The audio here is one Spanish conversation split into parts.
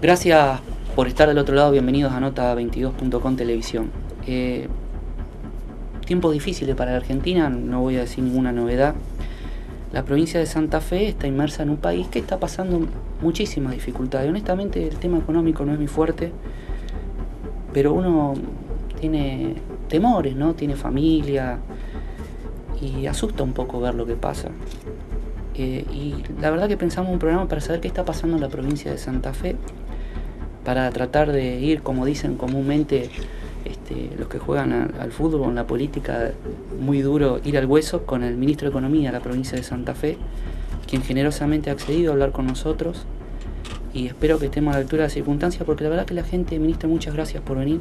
Gracias por estar del otro lado, bienvenidos a Nota22.com Televisión. Tiempos difíciles para la Argentina, no voy a decir ninguna novedad. La provincia de Santa Fe está inmersa en un país que está pasando muchísimas dificultades. Honestamente el tema económico no es muy fuerte, pero uno tiene temores, ¿no? Tiene familia y asusta un poco ver lo que pasa. Y la verdad que pensamos un programa para saber qué está pasando en la provincia de Santa Fe, para tratar de ir, como dicen comúnmente los que juegan al fútbol o en la política, muy duro, ir al hueso con el ministro de Economía de la provincia de Santa Fe, quien generosamente ha accedido a hablar con nosotros, y espero que estemos a la altura de las circunstancias, porque la verdad que la gente, ministro, muchas gracias por venir.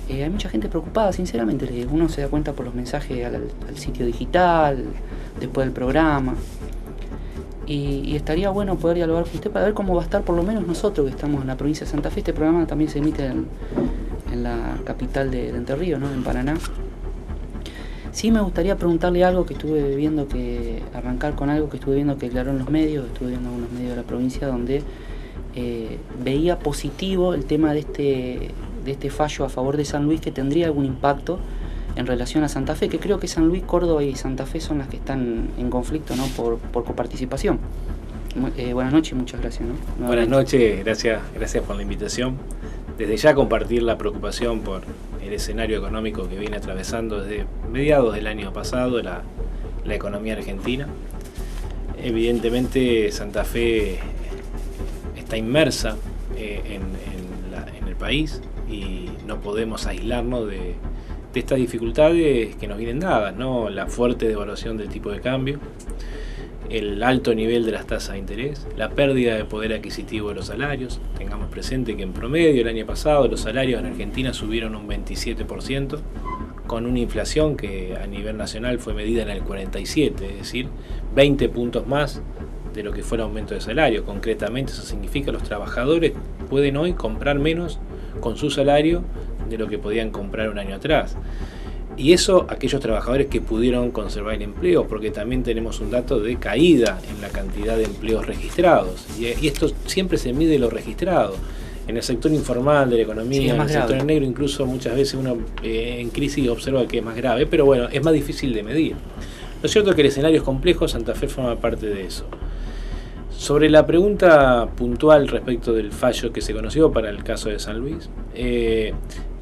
Hay mucha gente preocupada, sinceramente, uno se da cuenta por los mensajes al sitio digital, después del programa. Y estaría bueno poder dialogar con usted para ver cómo va a estar, por lo menos nosotros que estamos en la provincia de Santa Fe. Este programa también se emite en la capital de Entre Ríos, ¿no? En Paraná. Sí me gustaría preguntarle algo que estuve viendo, arrancar con algo que estuve viendo que declaró en los medios, estuve viendo algunos medios de la provincia donde veía positivo el tema de este fallo a favor de San Luis, que tendría algún impacto en relación a Santa Fe, que creo que San Luis, Córdoba y Santa Fe son las que están en conflicto, ¿no? por coparticipación. Buenas noches y muchas gracias, ¿no? Buenas noches, gracias por la invitación. Desde ya compartir la preocupación por el escenario económico que viene atravesando desde mediados del año pasado la economía argentina. Evidentemente Santa Fe está inmersa en el país y no podemos aislarnos de estas dificultades que nos vienen dadas, ¿no? La fuerte devaluación del tipo de cambio, el alto nivel de las tasas de interés, la pérdida de poder adquisitivo de los salarios. Tengamos presente que en promedio el año pasado los salarios en Argentina subieron un 27%, con una inflación que a nivel nacional fue medida en el 47%, es decir, 20 puntos más de lo que fue el aumento de salario. Concretamente eso significa que los trabajadores pueden hoy comprar menos con su salario de lo que podían comprar un año atrás. Y eso aquellos trabajadores que pudieron conservar el empleo, porque también tenemos un dato de caída en la cantidad de empleos registrados. Y esto siempre se mide lo registrado. En el sector informal de la economía, sí, en el sector negro, incluso muchas veces uno en crisis observa que es más grave, pero bueno, es más difícil de medir. Lo cierto es que el escenario es complejo, Santa Fe forma parte de eso. Sobre la pregunta puntual respecto del fallo que se conoció para el caso de San Luis,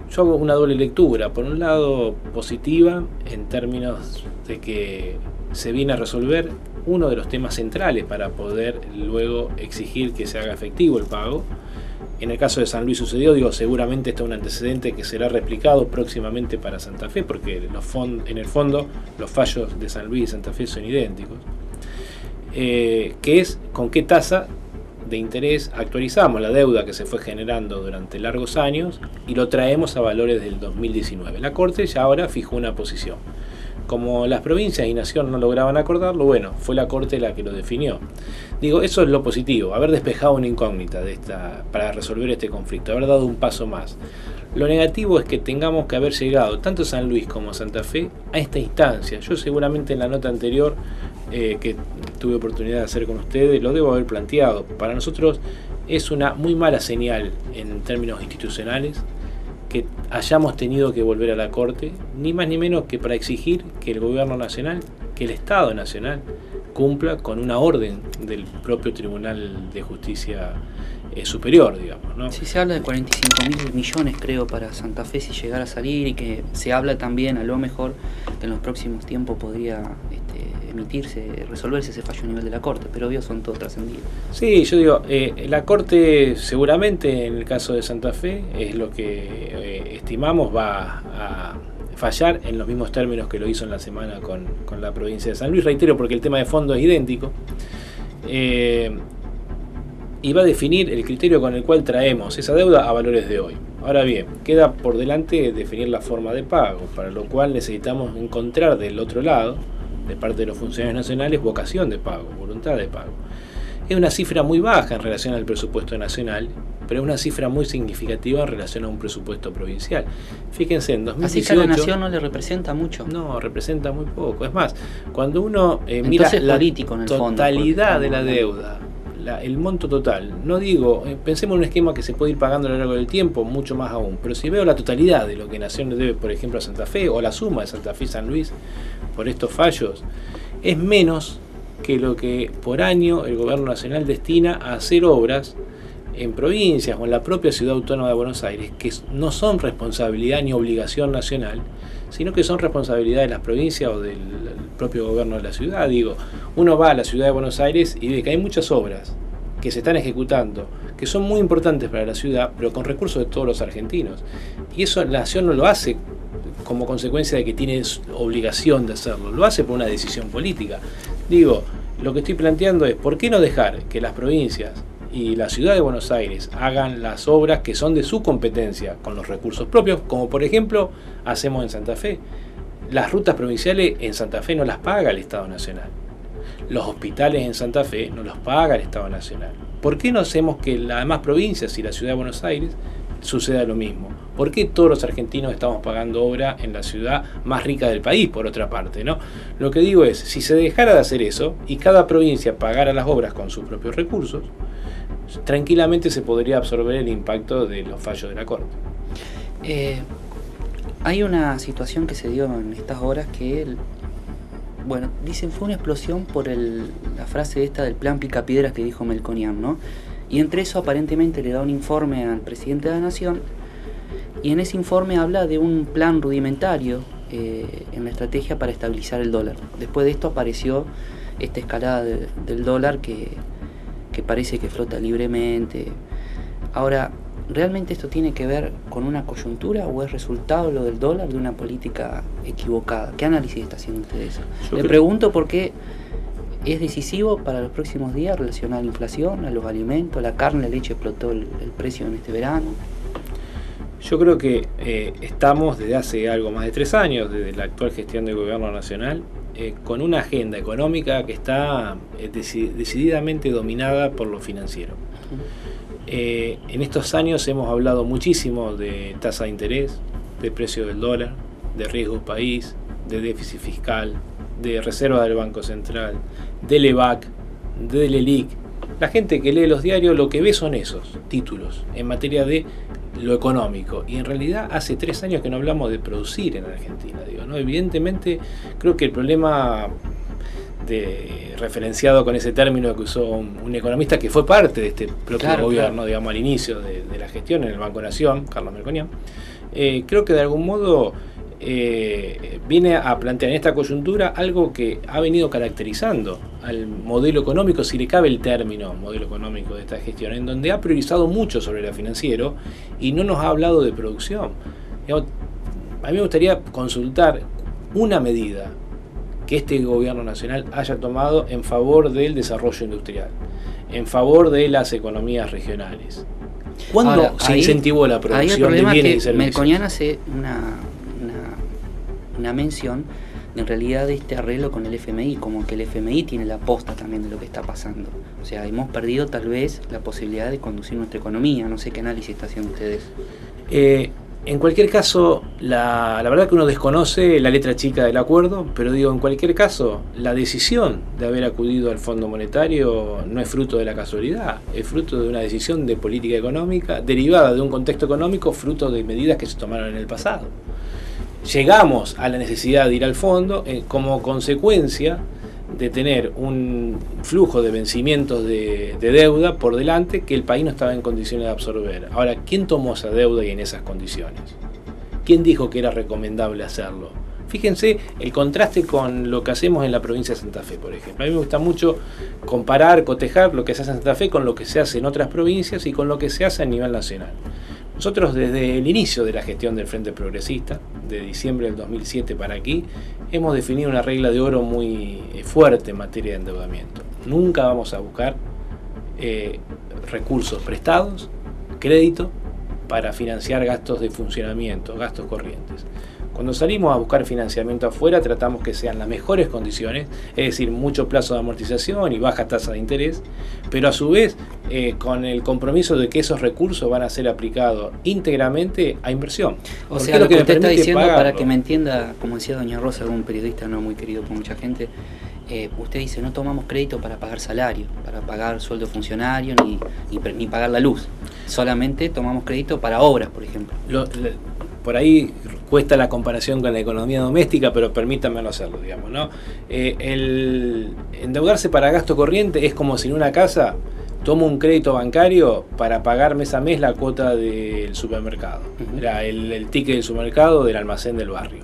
yo hago una doble lectura. Por un lado, positiva en términos de que se viene a resolver uno de los temas centrales para poder luego exigir que se haga efectivo el pago. En el caso de San Luis sucedió, seguramente está un antecedente que será replicado próximamente para Santa Fe, porque en el fondo los fallos de San Luis y Santa Fe son idénticos. Que es con qué tasa de interés actualizamos la deuda que se fue generando durante largos años y lo traemos a valores del 2019. La Corte ya ahora fijó una posición. Como las provincias y Nación no lograban acordarlo, bueno, fue la Corte la que lo definió. Digo, eso es lo positivo, haber despejado una incógnita para resolver este conflicto, haber dado un paso más. Lo negativo es que tengamos que haber llegado, tanto San Luis como Santa Fe, a esta instancia. Yo seguramente en la nota anterior que tuve oportunidad de hacer con ustedes, lo debo haber planteado. Para nosotros es una muy mala señal en términos institucionales que hayamos tenido que volver a la Corte, ni más ni menos que para exigir que el gobierno nacional, que el Estado nacional, cumpla con una orden del propio Tribunal de Justicia superior, digamos, ¿no? Sí, se habla de 45.000 millones, creo, para Santa Fe si llegara a salir, y que se habla también, a lo mejor, que en los próximos tiempos podría resolverse ese fallo a nivel de la Corte, pero obvio son todos trascendidos. Sí, yo digo, la Corte seguramente en el caso de Santa Fe es lo que estimamos va a fallar en los mismos términos que lo hizo en la semana con la provincia de San Luis, reitero, porque el tema de fondo es idéntico, y va a definir el criterio con el cual traemos esa deuda a valores de hoy. Ahora bien, queda por delante definir la forma de pago, para lo cual necesitamos encontrar del otro lado, de parte de los funcionarios nacionales, vocación de pago, voluntad de pago. Es una cifra muy baja en relación al presupuesto nacional, pero es una cifra muy significativa en relación a un presupuesto provincial. Fíjense, en 2018... Así que a la Nación no le representa mucho. No, representa muy poco. Es más, cuando uno mira la político, en el totalidad fondo, de la deuda, el monto total, no digo, pensemos en un esquema que se puede ir pagando a lo largo del tiempo, mucho más aún, pero si veo la totalidad de lo que Nación le debe, por ejemplo, a Santa Fe, o la suma de Santa Fe y San Luis por estos fallos, es menos que lo que por año el gobierno nacional destina a hacer obras en provincias o en la propia ciudad autónoma de Buenos Aires, que no son responsabilidad ni obligación nacional, sino que son responsabilidad de las provincias o del propio gobierno de la ciudad. Digo, uno va a la ciudad de Buenos Aires y ve que hay muchas obras que se están ejecutando, que son muy importantes para la ciudad, pero con recursos de todos los argentinos. Y eso la nación no lo hace como consecuencia de que tiene obligación de hacerlo, lo hace por una decisión política. Digo, lo que estoy planteando es, ¿por qué no dejar que las provincias y la ciudad de Buenos Aires hagan las obras que son de su competencia con los recursos propios, como por ejemplo hacemos en Santa Fe? Las rutas provinciales en Santa Fe no las paga el Estado Nacional. Los hospitales en Santa Fe no los paga el Estado Nacional. ¿Por qué no hacemos que las demás provincias y la ciudad de Buenos Aires suceda lo mismo? ¿Por qué todos los argentinos estamos pagando obra en la ciudad más rica del país, por otra parte, ¿no? Lo que digo es, si se dejara de hacer eso y cada provincia pagara las obras con sus propios recursos, tranquilamente se podría absorber el impacto de los fallos de la Corte. Hay una situación que se dio en estas horas que, bueno, dicen fue una explosión por la frase esta del plan Picapiedras que dijo Melconian, ¿no? Y entre eso aparentemente le da un informe al presidente de la Nación, y en ese informe habla de un plan rudimentario en la estrategia para estabilizar el dólar. Después de esto apareció esta escalada del dólar que parece que flota libremente. Ahora, ¿realmente esto tiene que ver con una coyuntura o es resultado lo del dólar de una política equivocada? ¿Qué análisis está haciendo usted de eso? Le pregunto porque es decisivo para los próximos días relacionado a la inflación, a los alimentos, la carne, la leche explotó el precio en este verano. Yo creo que estamos desde hace algo más de 3 años, desde la actual gestión del gobierno nacional, con una agenda económica que está decididamente dominada por lo financiero. En estos años hemos hablado muchísimo de tasa de interés, de precio del dólar, de riesgo país, de déficit fiscal, de reserva del Banco Central, del EVAC, del ELIC. La gente que lee los diarios lo que ve son esos títulos en materia de lo económico, y en realidad hace 3 años que no hablamos de producir en Argentina, digo, ¿no? Evidentemente creo que el problema referenciado con ese término que usó un economista que fue parte de este propio gobierno, digamos, al inicio de la gestión en el Banco Nación, Carlos Melconian, creo que de algún modo viene a plantear en esta coyuntura algo que ha venido caracterizando al modelo económico, si le cabe el término modelo económico de esta gestión, en donde ha priorizado mucho sobre lo financiero y no nos ha hablado de producción. Digamos, a mí me gustaría consultar una medida que este gobierno nacional haya tomado en favor del desarrollo industrial, en favor de las economías regionales. ¿Cuándo se incentivó la producción de bienes y servicios? Melconian hace una mención en realidad de este arreglo con el FMI, como que el FMI tiene la posta también de lo que está pasando. O sea, hemos perdido tal vez la posibilidad de conducir nuestra economía. No sé qué análisis está haciendo ustedes. En cualquier caso, la verdad que uno desconoce la letra chica del acuerdo, pero digo, en cualquier caso, la decisión de haber acudido al Fondo Monetario no es fruto de la casualidad, es fruto de una decisión de política económica derivada de un contexto económico, fruto de medidas que se tomaron en el pasado. Llegamos a la necesidad de ir al fondo como consecuencia de tener un flujo de vencimientos de deuda por delante que el país no estaba en condiciones de absorber. Ahora, ¿quién tomó esa deuda y en esas condiciones? ¿Quién dijo que era recomendable hacerlo? Fíjense el contraste con lo que hacemos en la provincia de Santa Fe, por ejemplo. A mí me gusta mucho comparar, cotejar lo que se hace en Santa Fe con lo que se hace en otras provincias y con lo que se hace a nivel nacional. Nosotros desde el inicio de la gestión del Frente Progresista, de diciembre del 2007 para aquí, hemos definido una regla de oro muy fuerte en materia de endeudamiento. Nunca vamos a buscar recursos prestados, crédito, para financiar gastos de funcionamiento, gastos corrientes. Cuando salimos a buscar financiamiento afuera, tratamos que sean las mejores condiciones, es decir, mucho plazo de amortización y baja tasa de interés, pero a su vez con el compromiso de que esos recursos van a ser aplicados íntegramente a inversión. O sea, lo que usted está diciendo, para que me entienda, como decía doña Rosa, algún periodista no muy querido por mucha gente, usted dice, no tomamos crédito para pagar salario, para pagar sueldo de funcionario, ni pagar la luz. Solamente tomamos crédito para obras, por ejemplo. Por ahí cuesta la comparación con la economía doméstica, pero permítanme no hacerlo, digamos, ¿no? El endeudarse para gasto corriente es como si en una casa tomo un crédito bancario para pagar mes a mes la cuota del supermercado, era el ticket del supermercado del almacén del barrio,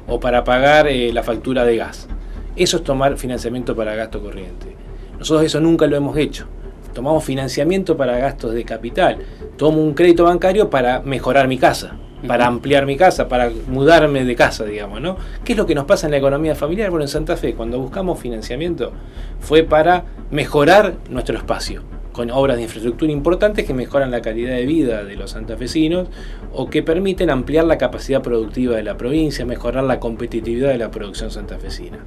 o para pagar la factura de gas. Eso es tomar financiamiento para gasto corriente. Nosotros eso nunca lo hemos hecho. Tomamos financiamiento para gastos de capital. Tomo un crédito bancario para mejorar mi casa, para ampliar mi casa, para mudarme de casa, digamos, ¿no? ¿Qué es lo que nos pasa en la economía familiar? Bueno, en Santa Fe, cuando buscamos financiamiento, fue para mejorar nuestro espacio, con obras de infraestructura importantes que mejoran la calidad de vida de los santafesinos o que permiten ampliar la capacidad productiva de la provincia, mejorar la competitividad de la producción santafesina.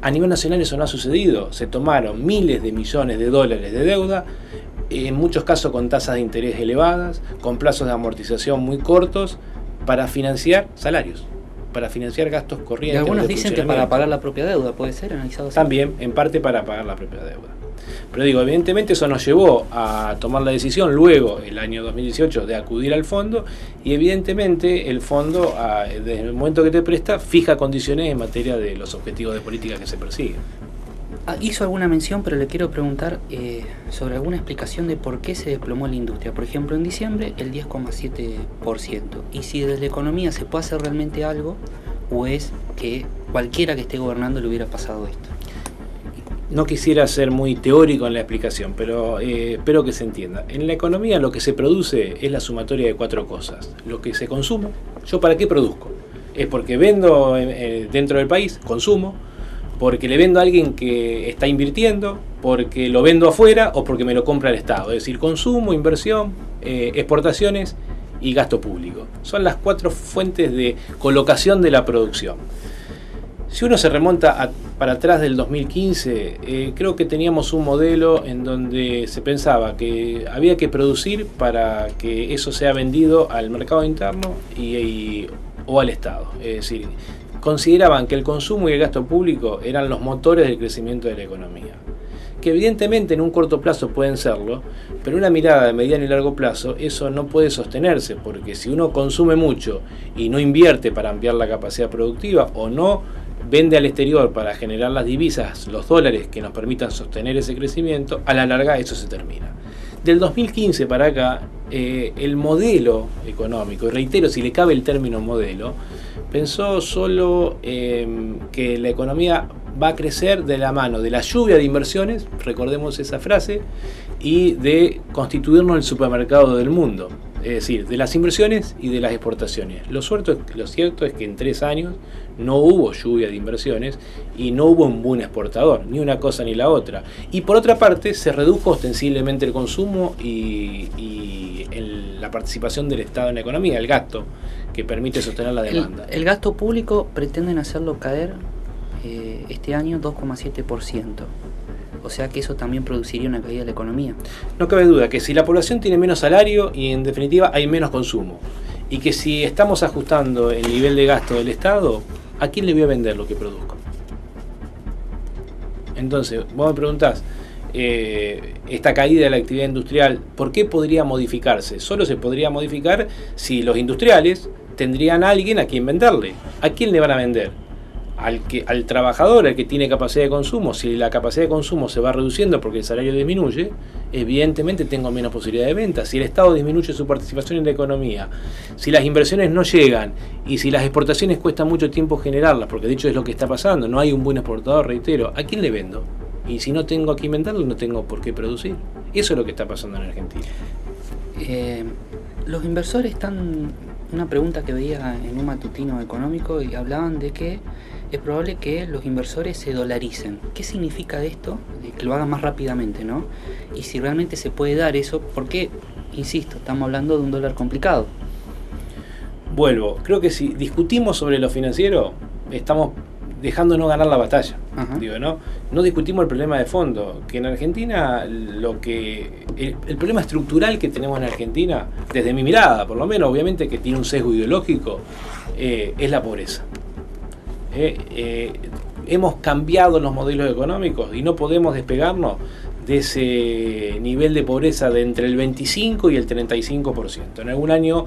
A nivel nacional eso no ha sucedido. Se tomaron miles de millones de dólares de deuda, en muchos casos con tasas de interés elevadas, con plazos de amortización muy cortos, para financiar salarios, para financiar gastos corrientes. Y algunos dicen que para pagar la propia deuda, ¿puede ser analizado así? También, en parte para pagar la propia deuda. Pero digo, evidentemente eso nos llevó a tomar la decisión luego, el año 2018, de acudir al fondo, y evidentemente el fondo, desde el momento que te presta, fija condiciones en materia de los objetivos de política que se persiguen. Hizo alguna mención, pero le quiero preguntar sobre alguna explicación de por qué se desplomó la industria. Por ejemplo, en diciembre el 10,7%. Y si desde la economía se puede hacer realmente algo, o es que cualquiera que esté gobernando le hubiera pasado esto. No quisiera ser muy teórico en la explicación, pero espero que se entienda. En la economía lo que se produce es la sumatoria de 4 cosas. Lo que se consume, ¿yo para qué produzco? Es porque vendo dentro del país, consumo, porque le vendo a alguien que está invirtiendo, porque lo vendo afuera o porque me lo compra el Estado. Es decir, consumo, inversión, exportaciones y gasto público. Son las 4 fuentes de colocación de la producción. Si uno se remonta para atrás del 2015, creo que teníamos un modelo en donde se pensaba que había que producir para que eso sea vendido al mercado interno o al Estado. Es decir, consideraban que el consumo y el gasto público eran los motores del crecimiento de la economía. Que evidentemente en un corto plazo pueden serlo, pero en una mirada de mediano y largo plazo eso no puede sostenerse, porque si uno consume mucho y no invierte para ampliar la capacidad productiva o no vende al exterior para generar las divisas, los dólares que nos permitan sostener ese crecimiento, a la larga eso se termina. Del 2015 para acá, el modelo económico, y reitero si le cabe el término modelo, pensó solo que la economía va a crecer de la mano de la lluvia de inversiones, recordemos esa frase, y de constituirnos el supermercado del mundo, es decir, de las inversiones y de las exportaciones. Lo cierto es que en 3 años no hubo lluvia de inversiones y no hubo un buen exportador, ni una cosa ni la otra. Y por otra parte se redujo ostensiblemente el consumo y la participación del Estado en la economía, el gasto que permite sostener la demanda. El gasto público pretenden hacerlo caer este año 2,7%. O sea que eso también produciría una caída de la economía. No cabe duda que si la población tiene menos salario y en definitiva hay menos consumo, y que si estamos ajustando el nivel de gasto del Estado, ¿a quién le voy a vender lo que produzco? Entonces, vos me preguntás, esta caída de la actividad industrial, ¿por qué podría modificarse? Solo se podría modificar si los industriales tendrían a alguien a quien venderle. ¿A quién le van a vender? Al trabajador, al que tiene capacidad de consumo. Si la capacidad de consumo se va reduciendo porque el salario disminuye, evidentemente tengo menos posibilidad de venta. Si el Estado disminuye su participación en la economía, si las inversiones no llegan y si las exportaciones cuesta mucho tiempo generarlas, porque de hecho es lo que está pasando, no hay un buen exportador, reitero, ¿a quién le vendo? Y si no tengo a quién venderlo, no tengo por qué producir. Eso es lo que está pasando en Argentina. Los inversores están... Una pregunta que veía en un matutino económico y hablaban de que es probable que los inversores se dolaricen. ¿Qué significa esto? Que lo hagan más rápidamente, ¿no? Y si realmente se puede dar eso, porque, insisto, estamos hablando de un dólar complicado. Vuelvo, creo que si discutimos sobre lo financiero, estamos dejándonos ganar la batalla. Digo, no discutimos el problema de fondo, que en Argentina el problema estructural que tenemos en Argentina, desde mi mirada, por lo menos, obviamente que tiene un sesgo ideológico, es la pobreza. hemos cambiado los modelos económicos y no podemos despegarnos de ese nivel de pobreza de entre el 25 y el 35%. En algún año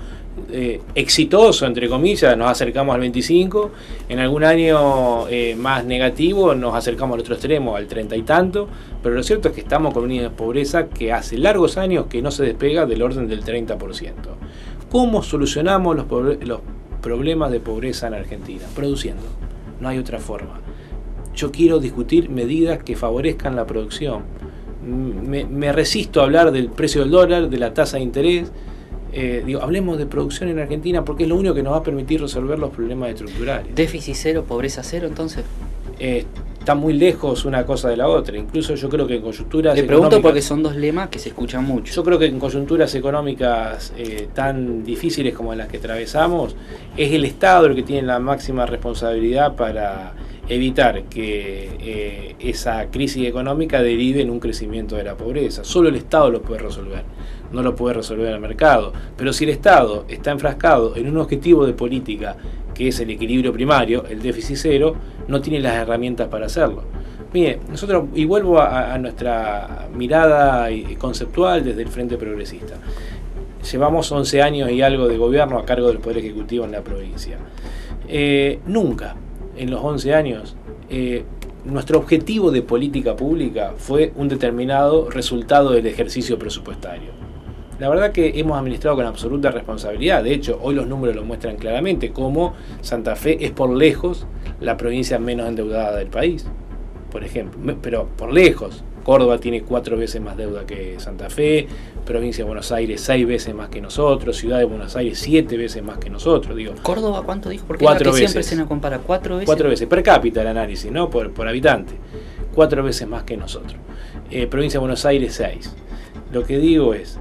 exitoso, entre comillas, nos acercamos al 25, en algún año más negativo nos acercamos al otro extremo, al 30 y tanto, pero lo cierto es que estamos con un nivel de pobreza que hace largos años que no se despega del orden del 30%. ¿Cómo solucionamos los problemas de pobreza en Argentina? Produciendo, no hay otra forma. Yo quiero discutir medidas que favorezcan la producción. Me resisto a hablar del precio del dólar, de la tasa de interés. Hablemos de producción en Argentina porque es lo único que nos va a permitir resolver los problemas estructurales. ¿Déficit cero, pobreza cero entonces? Está muy lejos una cosa de la otra. Incluso yo creo que en coyunturas Le pregunto porque son dos lemas que se escuchan mucho. Yo creo que en coyunturas económicas tan difíciles como las que atravesamos, es el Estado el que tiene la máxima responsabilidad para evitar que esa crisis económica derive en un crecimiento de la pobreza. Solo el Estado lo puede resolver, no lo puede resolver el mercado. Pero si el Estado está enfrascado en un objetivo de política que es el equilibrio primario, el déficit cero, no tiene las herramientas para hacerlo. Mire, nosotros, y vuelvo a nuestra mirada conceptual desde el Frente Progresista, llevamos 11 años y algo de gobierno a cargo del Poder Ejecutivo en la provincia. Nunca en los 11 años nuestro objetivo de política pública fue un determinado resultado del ejercicio presupuestario. La verdad que hemos administrado con absoluta responsabilidad. De hecho, hoy los números lo muestran claramente, como Santa Fe es por lejos la provincia menos endeudada del país, por ejemplo, pero por lejos. Córdoba tiene 4 veces más deuda que Santa Fe, provincia de Buenos Aires 6 veces más que nosotros, ciudad de Buenos Aires 7 veces más que nosotros. ¿Córdoba cuánto dijo? Porque 4 veces. Siempre se nos compara 4 veces. 4 veces, per cápita el análisis, ¿no? Por habitante. 4 veces más que nosotros. Provincia de Buenos Aires 6. Lo que digo es,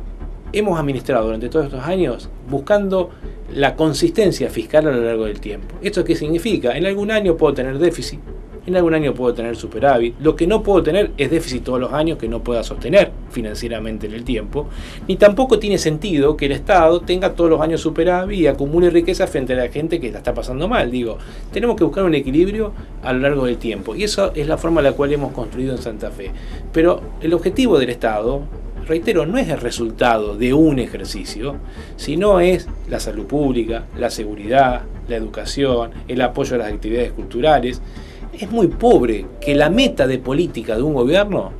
hemos administrado durante todos estos años buscando la consistencia fiscal a lo largo del tiempo. ¿Esto qué significa? En algún año puedo tener déficit, en algún año puedo tener superávit. Lo que no puedo tener es déficit todos los años que no pueda sostener financieramente en el tiempo. Ni tampoco tiene sentido que el Estado tenga todos los años superávit y acumule riqueza frente a la gente que la está pasando mal. Tenemos que buscar un equilibrio a lo largo del tiempo. Y eso es la forma en la cual hemos construido en Santa Fe. Pero el objetivo del Estado, reitero, no es el resultado de un ejercicio, sino es la salud pública, la seguridad, la educación, el apoyo a las actividades culturales. Es muy pobre que la meta de política de un gobierno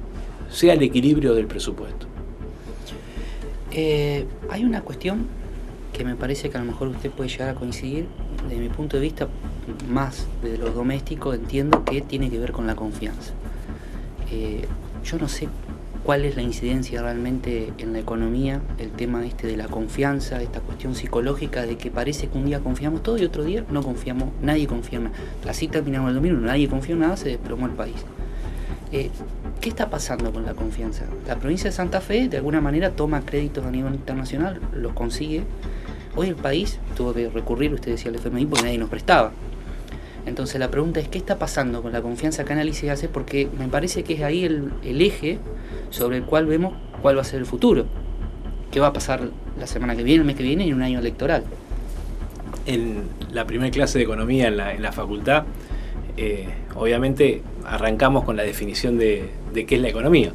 sea el equilibrio del presupuesto. Hay una cuestión que me parece que a lo mejor usted puede llegar a coincidir. Desde mi punto de vista, más de lo doméstico, entiendo que tiene que ver con la confianza. Yo no sé cuál es la incidencia realmente en la economía, el tema de la confianza, esta cuestión psicológica de que parece que un día confiamos todo y otro día no confiamos, nadie confía en nada. Así terminamos el domingo, nadie confía en nada, se desplomó el país. ¿Qué está pasando con la confianza? La provincia de Santa Fe de alguna manera toma créditos a nivel internacional, los consigue. Hoy el país tuvo que recurrir, usted decía, al FMI porque nadie nos prestaba. Entonces la pregunta es, ¿qué está pasando con la confianza? ¿Qué análisis hace? Porque me parece que es ahí el eje sobre el cual vemos cuál va a ser el futuro. ¿Qué va a pasar la semana que viene, el mes que viene y en un año electoral? En la primera clase de economía en la facultad, obviamente arrancamos con la definición de qué es la economía.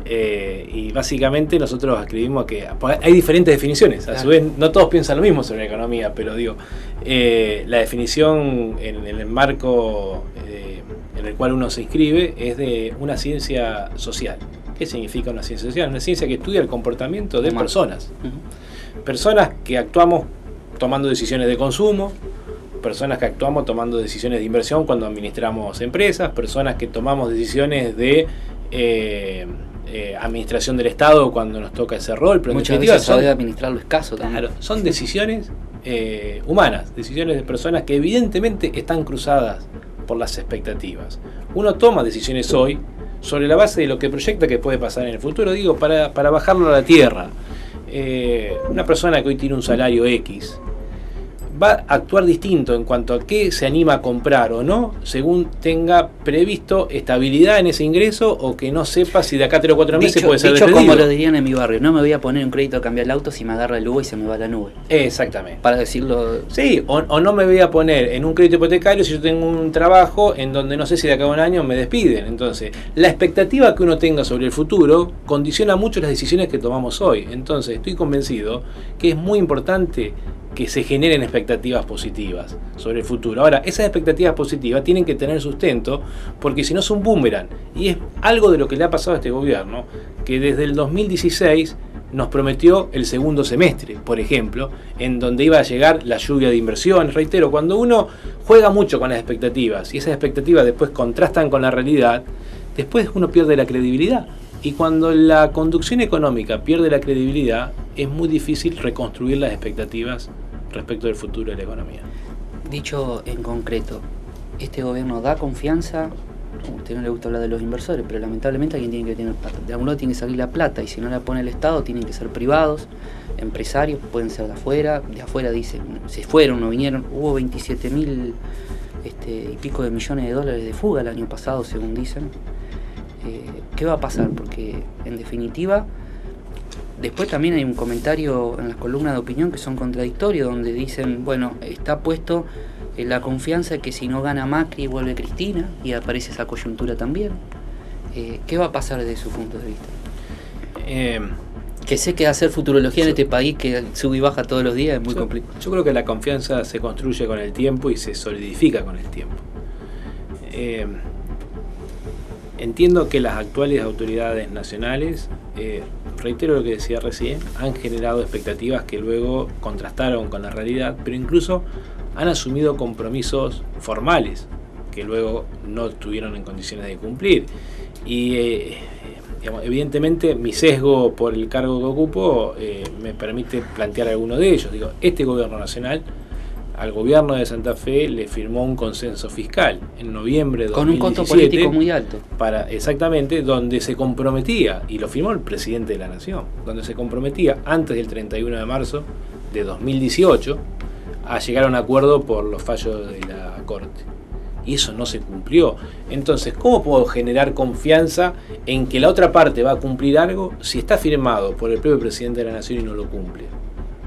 Y básicamente nosotros escribimos que hay diferentes definiciones, a su vez no todos piensan lo mismo sobre la economía, pero la definición en el marco en el cual uno se inscribe es de una ciencia social. ¿Qué significa una ciencia social? Una ciencia que estudia el comportamiento de personas. Personas que actuamos tomando decisiones de consumo, personas que actuamos tomando decisiones de inversión cuando administramos empresas, personas que tomamos decisiones de administración del Estado cuando nos toca ese rol. Pero muchas veces saber administrar lo escaso también. Claro, son decisiones humanas, decisiones de personas que evidentemente están cruzadas por las expectativas. Uno toma decisiones hoy sobre la base de lo que proyecta que puede pasar en el futuro, para bajarlo a la tierra. Una persona que hoy tiene un salario X va a actuar distinto en cuanto a qué se anima a comprar o no, según tenga previsto estabilidad en ese ingreso o que no sepa si de acá a 3 o 4 meses puede ser despedido. Como lo dirían en mi barrio, no me voy a poner un crédito a cambiar el auto si me agarra el Uber y se me va la nube. Exactamente. Para decirlo... Sí, o no me voy a poner en un crédito hipotecario si yo tengo un trabajo en donde no sé si de acá a un año me despiden. Entonces, la expectativa que uno tenga sobre el futuro condiciona mucho las decisiones que tomamos hoy. Entonces, estoy convencido que es muy importante que se generen expectativas positivas sobre el futuro. Ahora, esas expectativas positivas tienen que tener sustento, porque si no es un boomerang. Y es algo de lo que le ha pasado a este gobierno, que desde el 2016 nos prometió el segundo semestre, por ejemplo, en donde iba a llegar la lluvia de inversiones. Reitero, cuando uno juega mucho con las expectativas y esas expectativas después contrastan con la realidad, después uno pierde la credibilidad. Y cuando la conducción económica pierde la credibilidad, es muy difícil reconstruir las expectativas respecto del futuro de la economía. Dicho en concreto, ¿este gobierno da confianza? A usted no le gusta hablar de los inversores, pero lamentablemente alguien tiene que tener plata. De algún lado tiene que salir la plata, y si no la pone el Estado, tienen que ser privados, empresarios, pueden ser de afuera dicen, se fueron, no vinieron. Hubo 27.000 y pico de millones de dólares de fuga el año pasado, según dicen. ¿Qué va a pasar? Porque en definitiva, después también hay un comentario en las columnas de opinión que son contradictorios, donde dicen, bueno, está puesto la confianza de que si no gana Macri vuelve Cristina, y aparece esa coyuntura también. ¿Qué va a pasar desde su punto de vista? Que sé que hacer futurología en este país que sube y baja todos los días es muy complicado. Yo creo que la confianza se construye con el tiempo y se solidifica con el tiempo. Entiendo que las actuales autoridades nacionales, reitero lo que decía recién, han generado expectativas que luego contrastaron con la realidad, pero incluso han asumido compromisos formales que luego no estuvieron en condiciones de cumplir. Y evidentemente mi sesgo por el cargo que ocupo me permite plantear alguno de ellos. Digo, este gobierno nacional al gobierno de Santa Fe le firmó un consenso fiscal en noviembre de 2017. Con un costo político muy alto. Exactamente, donde se comprometía, y lo firmó el presidente de la Nación, donde se comprometía antes del 31 de marzo de 2018 a llegar a un acuerdo por los fallos de la Corte. Y eso no se cumplió. Entonces, ¿cómo puedo generar confianza en que la otra parte va a cumplir algo si está firmado por el propio presidente de la Nación y no lo cumple?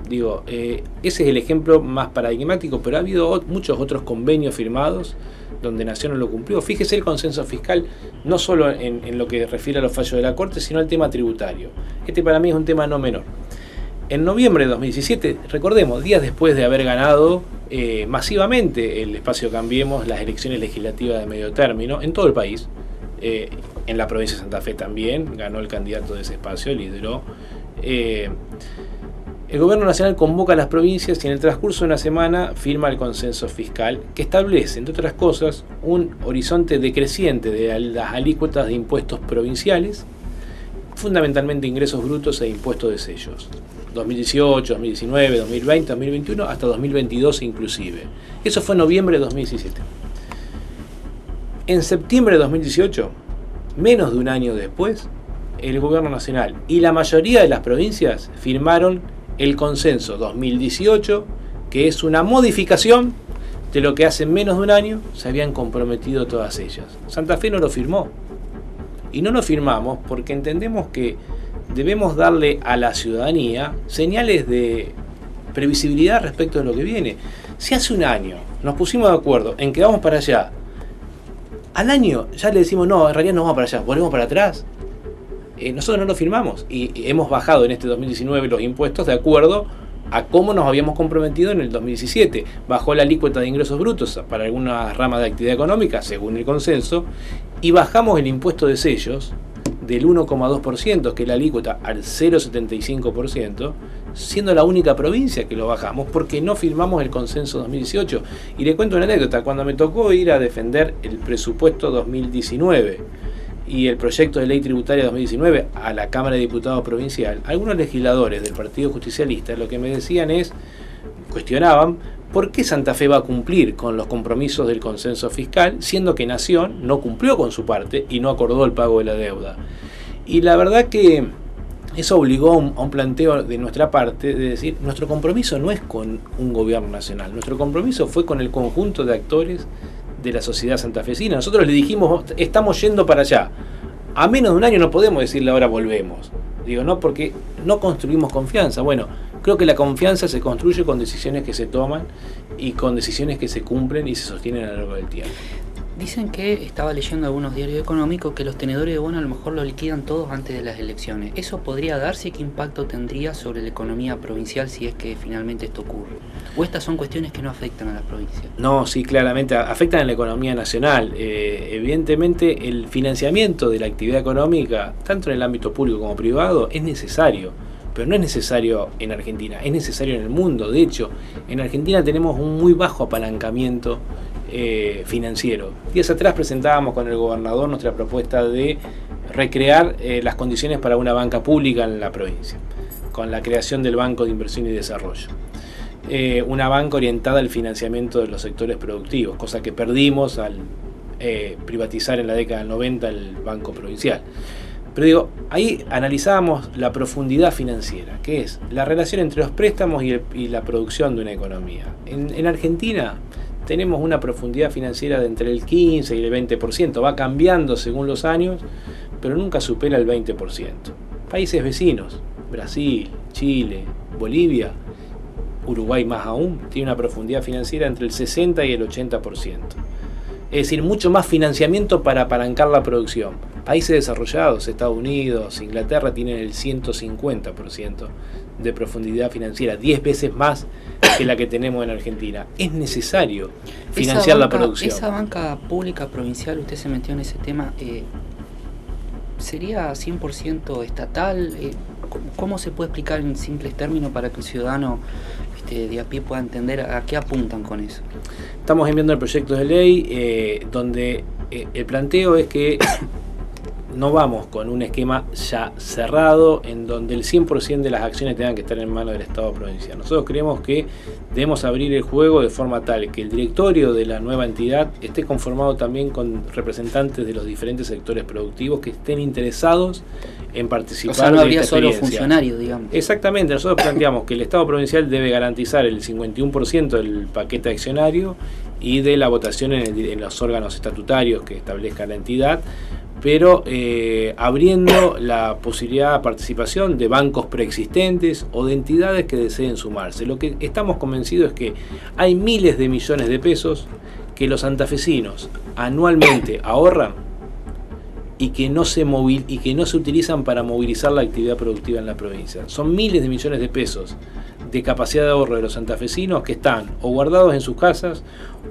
Digo, ese es el ejemplo más paradigmático, pero ha habido muchos otros convenios firmados donde Nación no lo cumplió. Fíjese el consenso fiscal, no solo en lo que refiere a los fallos de la Corte, sino al tema tributario. Este para mí es un tema no menor. En noviembre de 2017, recordemos, días después de haber ganado masivamente el espacio Cambiemos las elecciones legislativas de medio término en todo el país, en la provincia de Santa Fe también, ganó el candidato de ese espacio, lideró. El gobierno nacional convoca a las provincias y en el transcurso de una semana firma el consenso fiscal que establece, entre otras cosas, un horizonte decreciente de las alícuotas de impuestos provinciales, fundamentalmente ingresos brutos e impuestos de sellos. 2018, 2019, 2020, 2021, hasta 2022 inclusive. Eso fue en noviembre de 2017. En septiembre de 2018, menos de un año después, el gobierno nacional y la mayoría de las provincias firmaron el consenso 2018, que es una modificación de lo que hace menos de un año se habían comprometido todas ellas. Santa Fe no lo firmó. Y no lo firmamos porque entendemos que debemos darle a la ciudadanía señales de previsibilidad respecto de lo que viene. Si hace un año nos pusimos de acuerdo en que vamos para allá, al año ya le decimos no, en realidad no vamos para allá, volvemos para atrás. Nosotros no lo firmamos y hemos bajado en este 2019 los impuestos de acuerdo a cómo nos habíamos comprometido en el 2017. Bajó la alícuota de ingresos brutos para algunas ramas de actividad económica, según el consenso, y bajamos el impuesto de sellos del 1,2%, que es la alícuota, al 0,75%, siendo la única provincia que lo bajamos porque no firmamos el consenso 2018. Y le cuento una anécdota, cuando me tocó ir a defender el presupuesto 2019 y el proyecto de ley tributaria 2019 a la Cámara de Diputados Provincial, algunos legisladores del Partido Justicialista lo que me decían cuestionaban por qué Santa Fe va a cumplir con los compromisos del consenso fiscal, siendo que Nación no cumplió con su parte y no acordó el pago de la deuda. Y la verdad que Eso obligó a un planteo de nuestra parte de decir, nuestro compromiso no es con un gobierno nacional, nuestro compromiso fue con el conjunto de actores de la sociedad santafesina. Nosotros le dijimos, estamos yendo para allá. A menos de un año no podemos decirle ahora volvemos. Digo, no, porque no construimos confianza. Bueno, creo que la confianza se construye con decisiones que se toman y con decisiones que se cumplen y se sostienen a lo largo del tiempo. Dicen que, estaba leyendo algunos diarios económicos, que los tenedores de bono a lo mejor lo liquidan todos antes de las elecciones. ¿Eso podría darse? ¿Qué impacto tendría sobre la economía provincial si es que finalmente esto ocurre? ¿O estas son cuestiones que no afectan a la provincia? No, sí, claramente afectan a la economía nacional. Evidentemente el financiamiento de la actividad económica, tanto en el ámbito público como privado, es necesario. Pero no es necesario en Argentina, es necesario en el mundo. De hecho, en Argentina tenemos un muy bajo apalancamiento financiero. Días atrás presentábamos con el gobernador nuestra propuesta de recrear las condiciones para una banca pública en la provincia, con la creación del Banco de Inversión y Desarrollo. Una banca orientada al financiamiento de los sectores productivos, cosa que perdimos al privatizar en la década del 90 el Banco Provincial. Pero digo, ahí analizábamos la profundidad financiera, que es la relación entre los préstamos y la producción de una economía. En Argentina tenemos una profundidad financiera de entre el 15 y el 20%, va cambiando según los años, pero nunca supera el 20%. Países vecinos, Brasil, Chile, Bolivia, Uruguay más aún, tiene una profundidad financiera entre el 60 y el 80%. Es decir, mucho más financiamiento para apalancar la producción. Países desarrollados, Estados Unidos, Inglaterra, tienen el 150% de profundidad financiera, 10 veces más que la que tenemos en Argentina. Es necesario financiar la producción. Esa banca pública provincial, usted se metió en ese tema, ¿sería 100% estatal? ¿Cómo se puede explicar en simples términos para que el ciudadano de a pie pueda entender a qué apuntan con eso? Estamos enviando el proyecto de ley donde el planteo es que no vamos con un esquema ya cerrado en donde el 100% de las acciones tengan que estar en manos del Estado provincial. Nosotros creemos que debemos abrir el juego de forma tal que el directorio de la nueva entidad esté conformado también con representantes de los diferentes sectores productivos que estén interesados en participar. O sea, no habría solo funcionarios, digamos. Exactamente, nosotros planteamos que el Estado provincial debe garantizar el 51% del paquete accionario y de la votación en los órganos estatutarios que establezca la entidad, pero abriendo la posibilidad de participación de bancos preexistentes o de entidades que deseen sumarse. Lo que estamos convencidos es que hay miles de millones de pesos que los santafesinos anualmente ahorran y que no se utilizan para movilizar la actividad productiva en la provincia. Son miles de millones de pesos de capacidad de ahorro de los santafesinos que están o guardados en sus casas,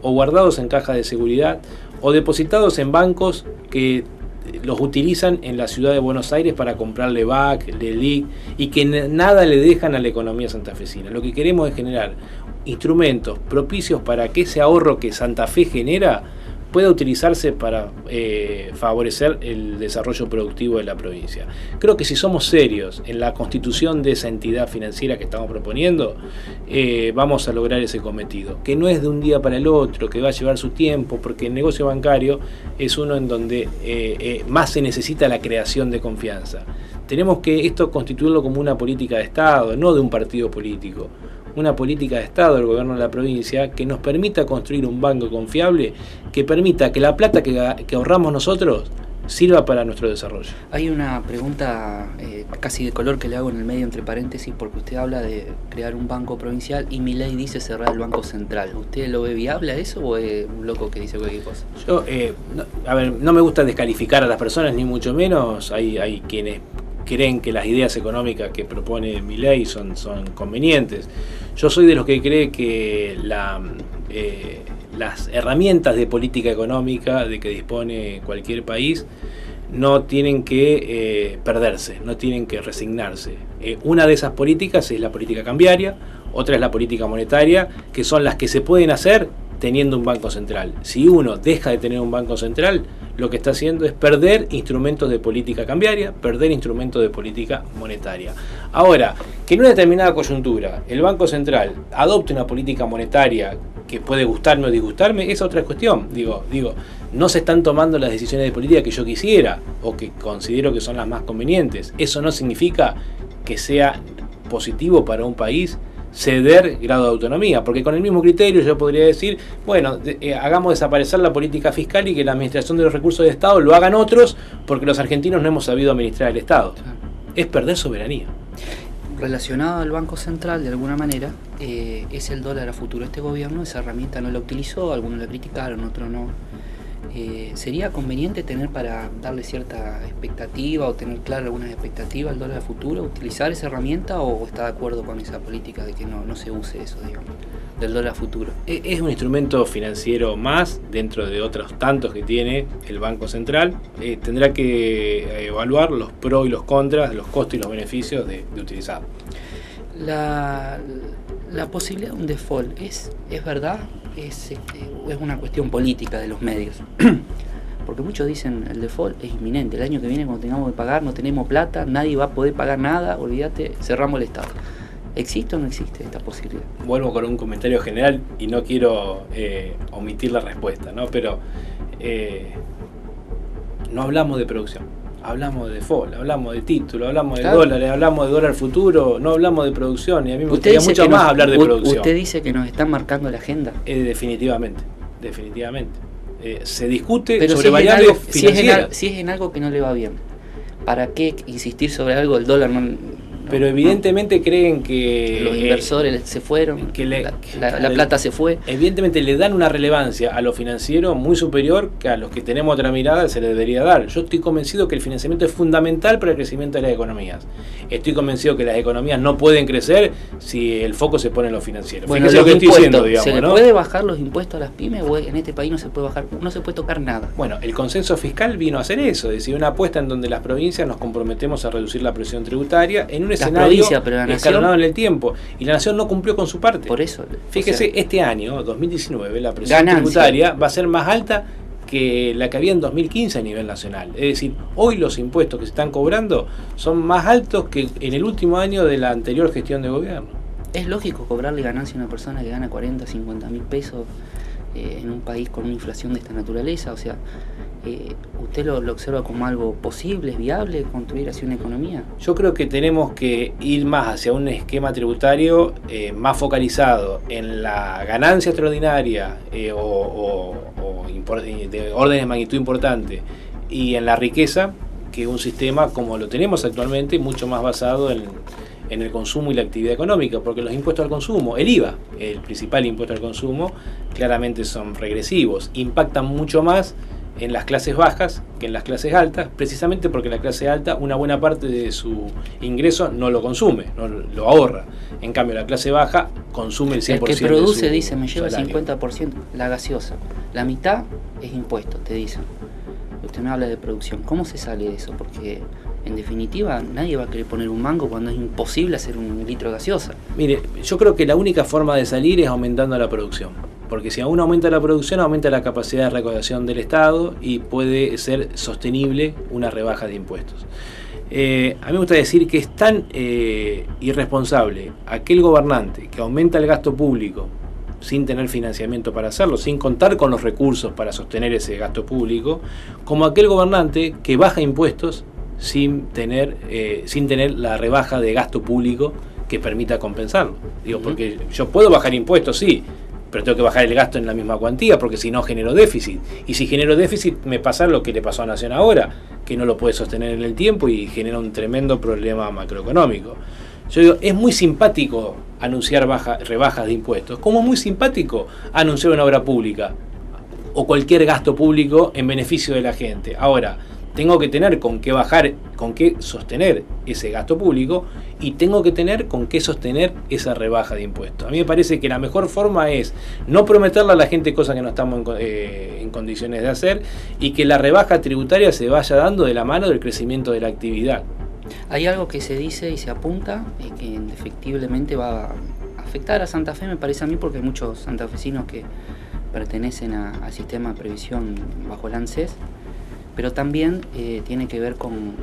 o guardados en cajas de seguridad, o depositados en bancos que los utilizan en la ciudad de Buenos Aires para comprarle BAC, LELIC, y que nada le dejan a la economía santafesina. Lo que queremos es generar instrumentos propicios para que ese ahorro que Santa Fe genera pueda utilizarse para favorecer el desarrollo productivo de la provincia. Creo que si somos serios en la constitución de esa entidad financiera que estamos proponiendo, vamos a lograr ese cometido, que no es de un día para el otro, que va a llevar su tiempo, porque el negocio bancario es uno en donde más se necesita la creación de confianza. Tenemos que esto constituirlo como una política de Estado, no de un partido político. Una política de Estado del gobierno de la provincia que nos permita construir un banco confiable, que permita que la plata que ahorramos nosotros sirva para nuestro desarrollo. Hay una pregunta casi de color que le hago en el medio entre paréntesis, porque usted habla de crear un banco provincial y mi ley dice cerrar el Banco Central. ¿Usted lo ve viable a eso o es un loco que dice cualquier cosa? Yo, no me gusta descalificar a las personas, ni mucho menos. Hay quienes creen que las ideas económicas que propone Milei son convenientes. Yo soy de los que cree que las herramientas de política económica de que dispone cualquier país no tienen que perderse, no tienen que resignarse. Una de esas políticas es la política cambiaria, otra es la política monetaria, que son las que se pueden hacer teniendo un banco central. Si uno deja de tener un banco central, lo que está haciendo es perder instrumentos de política cambiaria, perder instrumentos de política monetaria. Ahora, que en una determinada coyuntura el Banco Central adopte una política monetaria que puede gustarme o disgustarme, es otra cuestión. Digo, no se están tomando las decisiones de política que yo quisiera o que considero que son las más convenientes. Eso no significa que sea positivo para un país ceder grado de autonomía, porque con el mismo criterio yo podría decir, bueno, hagamos desaparecer la política fiscal y que la administración de los recursos del Estado lo hagan otros, porque los argentinos no hemos sabido administrar el Estado. Es perder soberanía. Relacionado al Banco Central, de alguna manera, es el dólar a futuro. Este gobierno esa herramienta no la utilizó, algunos la criticaron, otros no. ¿Sería conveniente tener para darle cierta expectativa o tener clara algunas expectativas al dólar a futuro, utilizar esa herramienta, o está de acuerdo con esa política de que no se use eso, digamos, del dólar a futuro? Es un instrumento financiero más dentro de otros tantos que tiene el Banco Central. Tendrá que evaluar los pros y los contras, los costos y los beneficios de utilizarlo. La posibilidad de un default es verdad, es una cuestión política de los medios. Porque muchos dicen el default es inminente, el año que viene cuando tengamos que pagar no tenemos plata, nadie va a poder pagar nada, olvídate, cerramos el Estado. ¿Existe o no existe esta posibilidad? Vuelvo con un comentario general y no quiero omitir la respuesta, ¿no? Pero no hablamos de producción, hablamos de default, hablamos de título, hablamos de dólares, hablamos de dólar futuro, no hablamos de producción, y a mí me gustaría mucho más hablar de producción. ¿Usted dice que nos están marcando la agenda? Definitivamente. Se discute pero sobre variables financieras. Si es en algo que no le va bien, ¿para qué insistir sobre algo? El dólar pero evidentemente creen que los inversores se fueron, que la plata se fue. Evidentemente le dan una relevancia a lo financiero muy superior que a los que tenemos otra mirada se le debería dar. Yo estoy convencido que el financiamiento es fundamental para el crecimiento de las economías. Estoy convencido que las economías no pueden crecer si el foco se pone en lo financiero. Bueno, lo que estoy diciendo, digamos, ¿se le puede bajar los impuestos a las pymes o en este país no se puede bajar, no se puede tocar nada? Bueno, el consenso fiscal vino a hacer eso, es decir, una apuesta en donde las provincias nos comprometemos a reducir la presión tributaria en un escenario escalonado en el tiempo, y la nación no cumplió con su parte. Por eso, fíjese, este año 2019 la presión tributaria va a ser más alta que la que había en 2015 a nivel nacional. Es decir, hoy los impuestos que se están cobrando son más altos que en el último año de la anterior gestión de gobierno. ¿Es lógico cobrarle ganancia a una persona que gana 40, 50 mil pesos en un país con una inflación de esta naturaleza? O sea, ¿usted lo observa como algo posible, es viable construir así una economía? Yo creo que tenemos que ir más hacia un esquema tributario más focalizado en la ganancia extraordinaria o de orden de magnitud importante y en la riqueza, que un sistema como lo tenemos actualmente, mucho más basado en el consumo y la actividad económica, porque los impuestos al consumo, el IVA, el principal impuesto al consumo, claramente son regresivos, impactan mucho más en las clases bajas que en las clases altas, precisamente porque la clase alta una buena parte de su ingreso no lo consume, no lo ahorra. En cambio la clase baja consume el 100% el que produce de su dice, me lleva el salario. 50% la gaseosa, la mitad es impuesto, te dicen. Usted me habla de producción, ¿cómo se sale de eso? Porque en definitiva nadie va a querer poner un mango cuando es imposible hacer un litro de gaseosa. Mire, yo creo que la única forma de salir es aumentando la producción, porque si aún aumenta la producción, aumenta la capacidad de recaudación del Estado y puede ser sostenible una rebaja de impuestos. A mí me gusta decir que es tan irresponsable aquel gobernante que aumenta el gasto público sin tener financiamiento para hacerlo, sin contar con los recursos para sostener ese gasto público, como aquel gobernante que baja impuestos sin tener la rebaja de gasto público que permita compensarlo. Digo, porque yo puedo bajar impuestos, sí, pero tengo que bajar el gasto en la misma cuantía, porque si no genero déficit. Y si genero déficit, me pasa lo que le pasó a Nación ahora, que no lo puede sostener en el tiempo y genera un tremendo problema macroeconómico. Yo digo, es muy simpático anunciar rebajas de impuestos, como es muy simpático anunciar una obra pública o cualquier gasto público en beneficio de la gente. Ahora, tengo que tener con qué bajar, con qué sostener ese gasto público, y tengo que tener con qué sostener esa rebaja de impuestos. A mí me parece que la mejor forma es no prometerle a la gente cosas que no estamos en condiciones de hacer, y que la rebaja tributaria se vaya dando de la mano del crecimiento de la actividad. Hay algo que se dice y se apunta que indefectiblemente va a afectar a Santa Fe, me parece a mí, porque hay muchos santafesinos que pertenecen al sistema de previsión bajo el ANSES, pero también tiene que ver con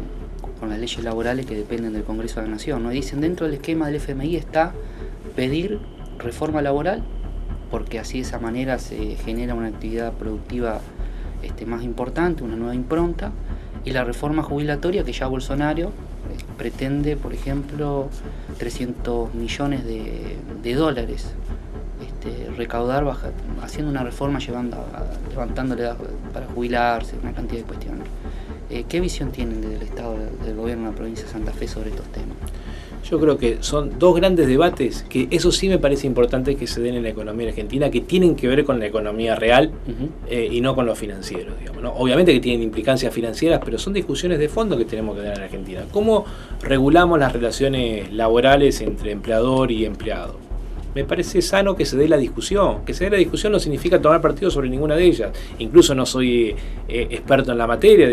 las leyes laborales que dependen del Congreso de la Nación, ¿no? Y dicen, dentro del esquema del FMI está pedir reforma laboral porque así de esa manera se genera una actividad productiva más importante, una nueva impronta, y la reforma jubilatoria que ya Bolsonaro pretende, por ejemplo, 300 millones de dólares recaudar haciendo una reforma, levantándole para jubilarse, una cantidad de cuestiones. ¿Qué visión tienen del Estado, del gobierno de la provincia de Santa Fe sobre estos temas? Yo creo que son dos grandes debates que eso sí me parece importante que se den en la economía argentina, que tienen que ver con la economía real y no con lo financiero, digamos, ¿no? Obviamente que tienen implicancias financieras, pero son discusiones de fondo que tenemos que tener en Argentina. ¿Cómo regulamos las relaciones laborales entre empleador y empleado? Me parece sano que se dé la discusión. Que se dé la discusión no significa tomar partido sobre ninguna de ellas. Incluso no soy experto en la materia,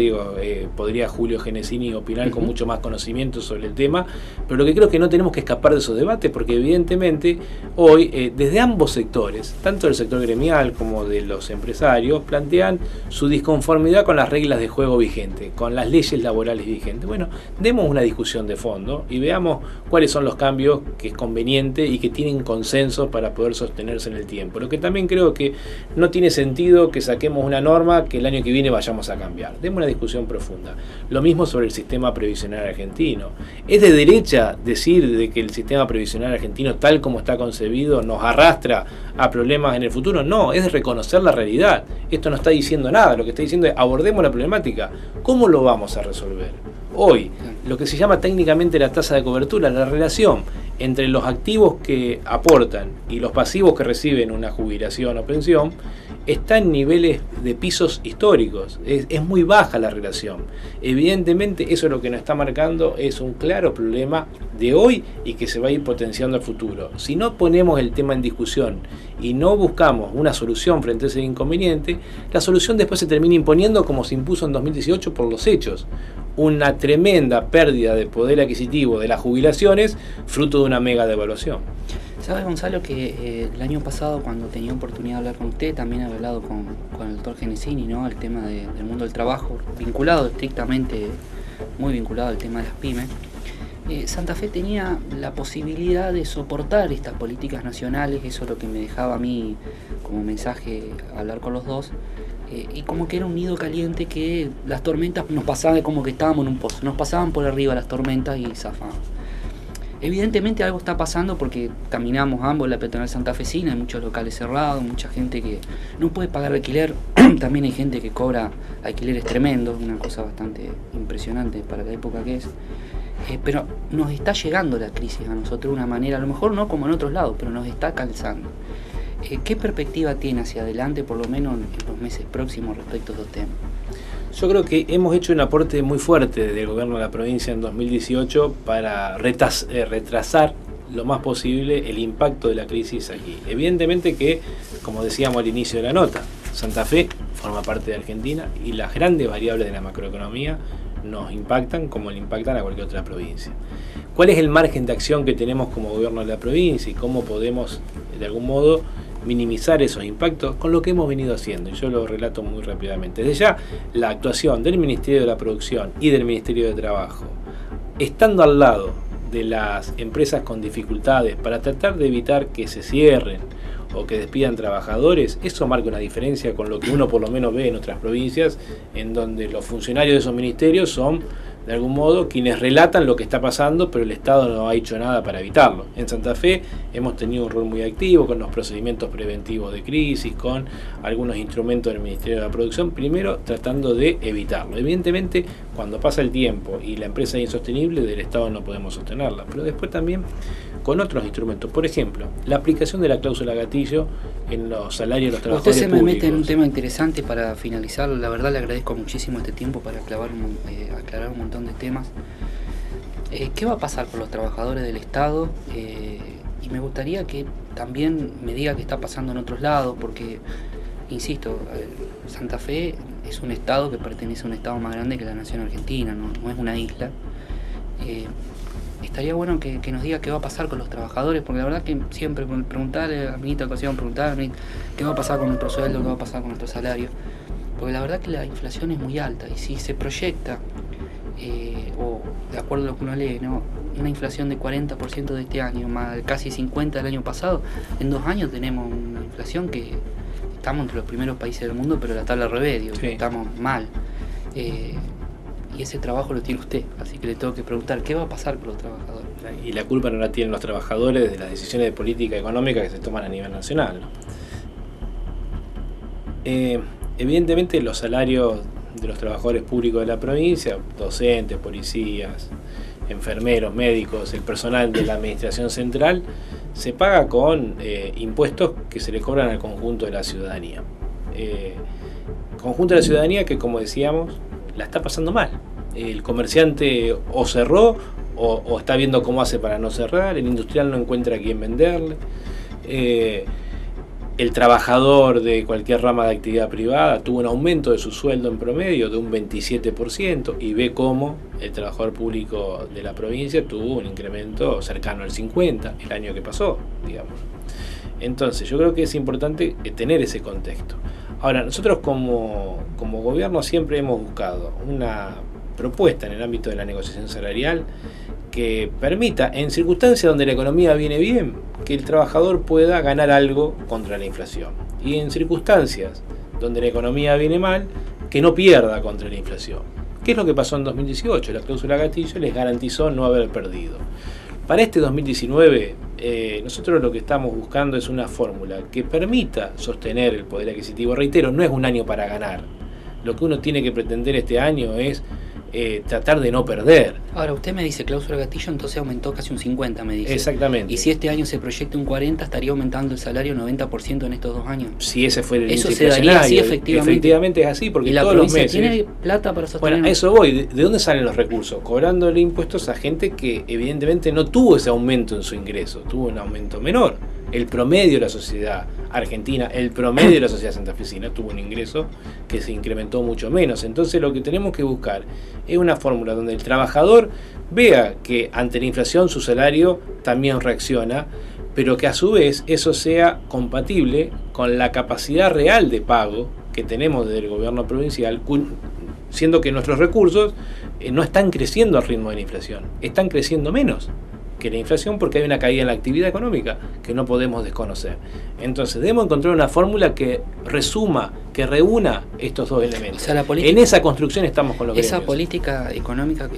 podría Julio Genesini opinar con mucho más conocimiento sobre el tema, pero lo que creo es que no tenemos que escapar de esos debates, porque evidentemente hoy, desde ambos sectores, tanto del sector gremial como de los empresarios, plantean su disconformidad con las reglas de juego vigentes, con las leyes laborales vigentes. Bueno, demos una discusión de fondo y veamos cuáles son los cambios que es conveniente y que tienen consenso para poder sostenerse en el tiempo. Lo que también creo que no tiene sentido que saquemos una norma que el año que viene vayamos a cambiar. Demos una discusión profunda. Lo mismo sobre el sistema previsional argentino. ¿Es de derecha decir de que el sistema previsional argentino, tal como está concebido, nos arrastra a problemas en el futuro? No, es de reconocer la realidad. Esto no está diciendo nada. Lo que está diciendo es abordemos la problemática. ¿Cómo lo vamos a resolver? Hoy, lo que se llama técnicamente la tasa de cobertura, la relación entre los activos que aportan y los pasivos que reciben una jubilación o pensión, está en niveles de pisos históricos. Es muy baja la relación. Evidentemente eso lo que nos está marcando es un claro problema de hoy y que se va a ir potenciando al futuro. Si no ponemos el tema en discusión y no buscamos una solución frente a ese inconveniente, la solución después se termina imponiendo como se impuso en 2018 por los hechos. Una tremenda pérdida de poder adquisitivo de las jubilaciones fruto de una mega devaluación. ¿Sabes, Gonzalo, que el año pasado, cuando tenía oportunidad de hablar con usted, también he hablado con el doctor Genesini, ¿no? El tema del mundo del trabajo, vinculado estrictamente, muy vinculado al tema de las pymes. Santa Fe tenía la posibilidad de soportar estas políticas nacionales, eso es lo que me dejaba a mí como mensaje hablar con los dos, y como que era un nido caliente que las tormentas nos pasaban como que estábamos en un pozo, nos pasaban por arriba las tormentas y zafaban. Evidentemente algo está pasando porque caminamos ambos la peatonal santafesina, hay muchos locales cerrados, mucha gente que no puede pagar alquiler, también hay gente que cobra alquileres tremendos, una cosa bastante impresionante para la época que es. Pero nos está llegando la crisis a nosotros de una manera, a lo mejor no como en otros lados, pero nos está calzando. ¿Qué perspectiva tiene hacia adelante, por lo menos en los meses próximos, respecto a estos temas? Yo creo que hemos hecho un aporte muy fuerte del gobierno de la provincia en 2018 para retrasar lo más posible el impacto de la crisis aquí. Evidentemente que, como decíamos al inicio de la nota, Santa Fe forma parte de Argentina y las grandes variables de la macroeconomía nos impactan como le impactan a cualquier otra provincia. ¿Cuál es el margen de acción que tenemos como gobierno de la provincia y cómo podemos, de algún modo, minimizar esos impactos? Con lo que hemos venido haciendo, y yo lo relato muy rápidamente. Desde ya, la actuación del Ministerio de la Producción y del Ministerio de Trabajo, estando al lado de las empresas con dificultades para tratar de evitar que se cierren o que despidan trabajadores, eso marca una diferencia con lo que uno por lo menos ve en otras provincias, en donde los funcionarios de esos ministerios son de algún modo quienes relatan lo que está pasando, pero el Estado no ha hecho nada para evitarlo. En Santa Fe hemos tenido un rol muy activo con los procedimientos preventivos de crisis, con algunos instrumentos del Ministerio de la Producción, primero tratando de evitarlo. Evidentemente, cuando pasa el tiempo y la empresa es insostenible, del Estado no podemos sostenerla, pero después también con otros instrumentos. Por ejemplo, la aplicación de la cláusula gatillo en los salarios de los trabajadores Usted se me públicos. mete en un tema interesante para finalizar. La verdad le agradezco muchísimo este tiempo para aclarar un montón de temas. ¿Qué va a pasar con los trabajadores del Estado? Y me gustaría que también me diga qué está pasando en otros lados, porque, insisto, Santa Fe es un Estado que pertenece a un Estado más grande que la nación argentina, no es una isla. Estaría bueno que nos diga qué va a pasar con los trabajadores, porque la verdad que siempre preguntarle a mi ocasión, preguntarme qué va a pasar con nuestro sueldo, qué va a pasar con nuestro salario, porque la verdad que la inflación es muy alta y si se proyecta, o de acuerdo a lo que uno lee, ¿no?, una inflación de 40% de este año, más casi 50% del año pasado, en 2 años tenemos una inflación, que estamos entre los primeros países del mundo, pero la tabla al revés, digo, Sí. estamos mal. Y ese trabajo lo tiene usted, así que le tengo que preguntar, ¿qué va a pasar con los trabajadores? Y la culpa no la tienen los trabajadores de las decisiones de política económica que se toman a nivel nacional, ¿no? Evidentemente los salarios de los trabajadores públicos de la provincia, docentes, policías, enfermeros, médicos, el personal de la administración central, se paga con impuestos que se le cobran al conjunto de la ciudadanía. Conjunto de la ciudadanía que, como decíamos, la está pasando mal. El comerciante o cerró o está viendo cómo hace para no cerrar, el industrial no encuentra a quién venderle, el trabajador de cualquier rama de actividad privada tuvo un aumento de su sueldo en promedio de un 27% y ve cómo el trabajador público de la provincia tuvo un incremento cercano al 50% el año que pasó, digamos. Entonces yo creo que es importante tener ese contexto. Ahora, nosotros como gobierno siempre hemos buscado una propuesta en el ámbito de la negociación salarial que permita, en circunstancias donde la economía viene bien, que el trabajador pueda ganar algo contra la inflación. Y en circunstancias donde la economía viene mal, que no pierda contra la inflación. ¿Qué es lo que pasó en 2018? La cláusula gatillo les garantizó no haber perdido. Para este 2019, nosotros lo que estamos buscando es una fórmula que permita sostener el poder adquisitivo. Reitero, no es un año para ganar. Lo que uno tiene que pretender este año es tratar de no perder. Ahora, usted me dice cláusula gatillo, entonces aumentó casi un 50, me dice. Exactamente. Y si este año se proyecta un 40, estaría aumentando el salario 90% en estos 2 años. Si ese fuera el Eso índice se daría así, inflacionario. efectivamente. Efectivamente es así, porque ¿Y la todos los provincia meses... tiene plata para sostener? Bueno, a eso voy. ¿De dónde salen los recursos? Cobrándole impuestos a gente que evidentemente no tuvo ese aumento en su ingreso, tuvo un aumento menor. El promedio de la sociedad argentina, el promedio de la sociedad santafesina tuvo un ingreso que se incrementó mucho menos. Entonces lo que tenemos que buscar es una fórmula donde el trabajador vea que ante la inflación su salario también reacciona, pero que a su vez eso sea compatible con la capacidad real de pago que tenemos desde el gobierno provincial, siendo que nuestros recursos no están creciendo al ritmo de la inflación, están creciendo menos que la inflación porque hay una caída en la actividad económica que no podemos desconocer. Entonces debemos encontrar una fórmula que resuma, que reúna estos dos elementos. O sea, la política, en esa construcción estamos con los gremios. Esa política económica,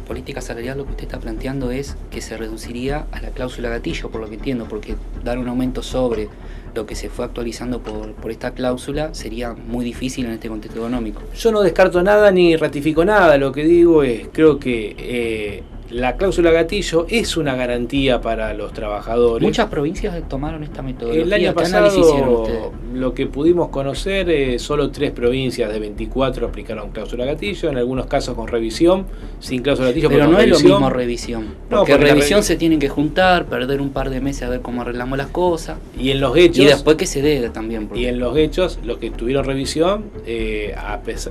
política salarial, lo que usted está planteando es que se reduciría a la cláusula gatillo, por lo que entiendo, porque dar un aumento sobre lo que se fue actualizando por esta cláusula sería muy difícil en este contexto económico. Yo no descarto nada ni ratifico nada, lo que digo es, creo que la cláusula gatillo es una garantía para los trabajadores. Muchas provincias tomaron esta metodología. El año ¿Qué análisis hicieron pasado, ustedes? lo que pudimos conocer, solo 3 provincias de 24 aplicaron cláusula gatillo, en algunos casos con revisión, sin cláusula gatillo. Pero con no es lo revisión. mismo revisión. No, Porque porque la revisión se tienen que juntar, perder un par de meses a ver cómo arreglamos las cosas. Y en los hechos... Y después que se dé también. Porque... Y en los hechos, los que tuvieron revisión,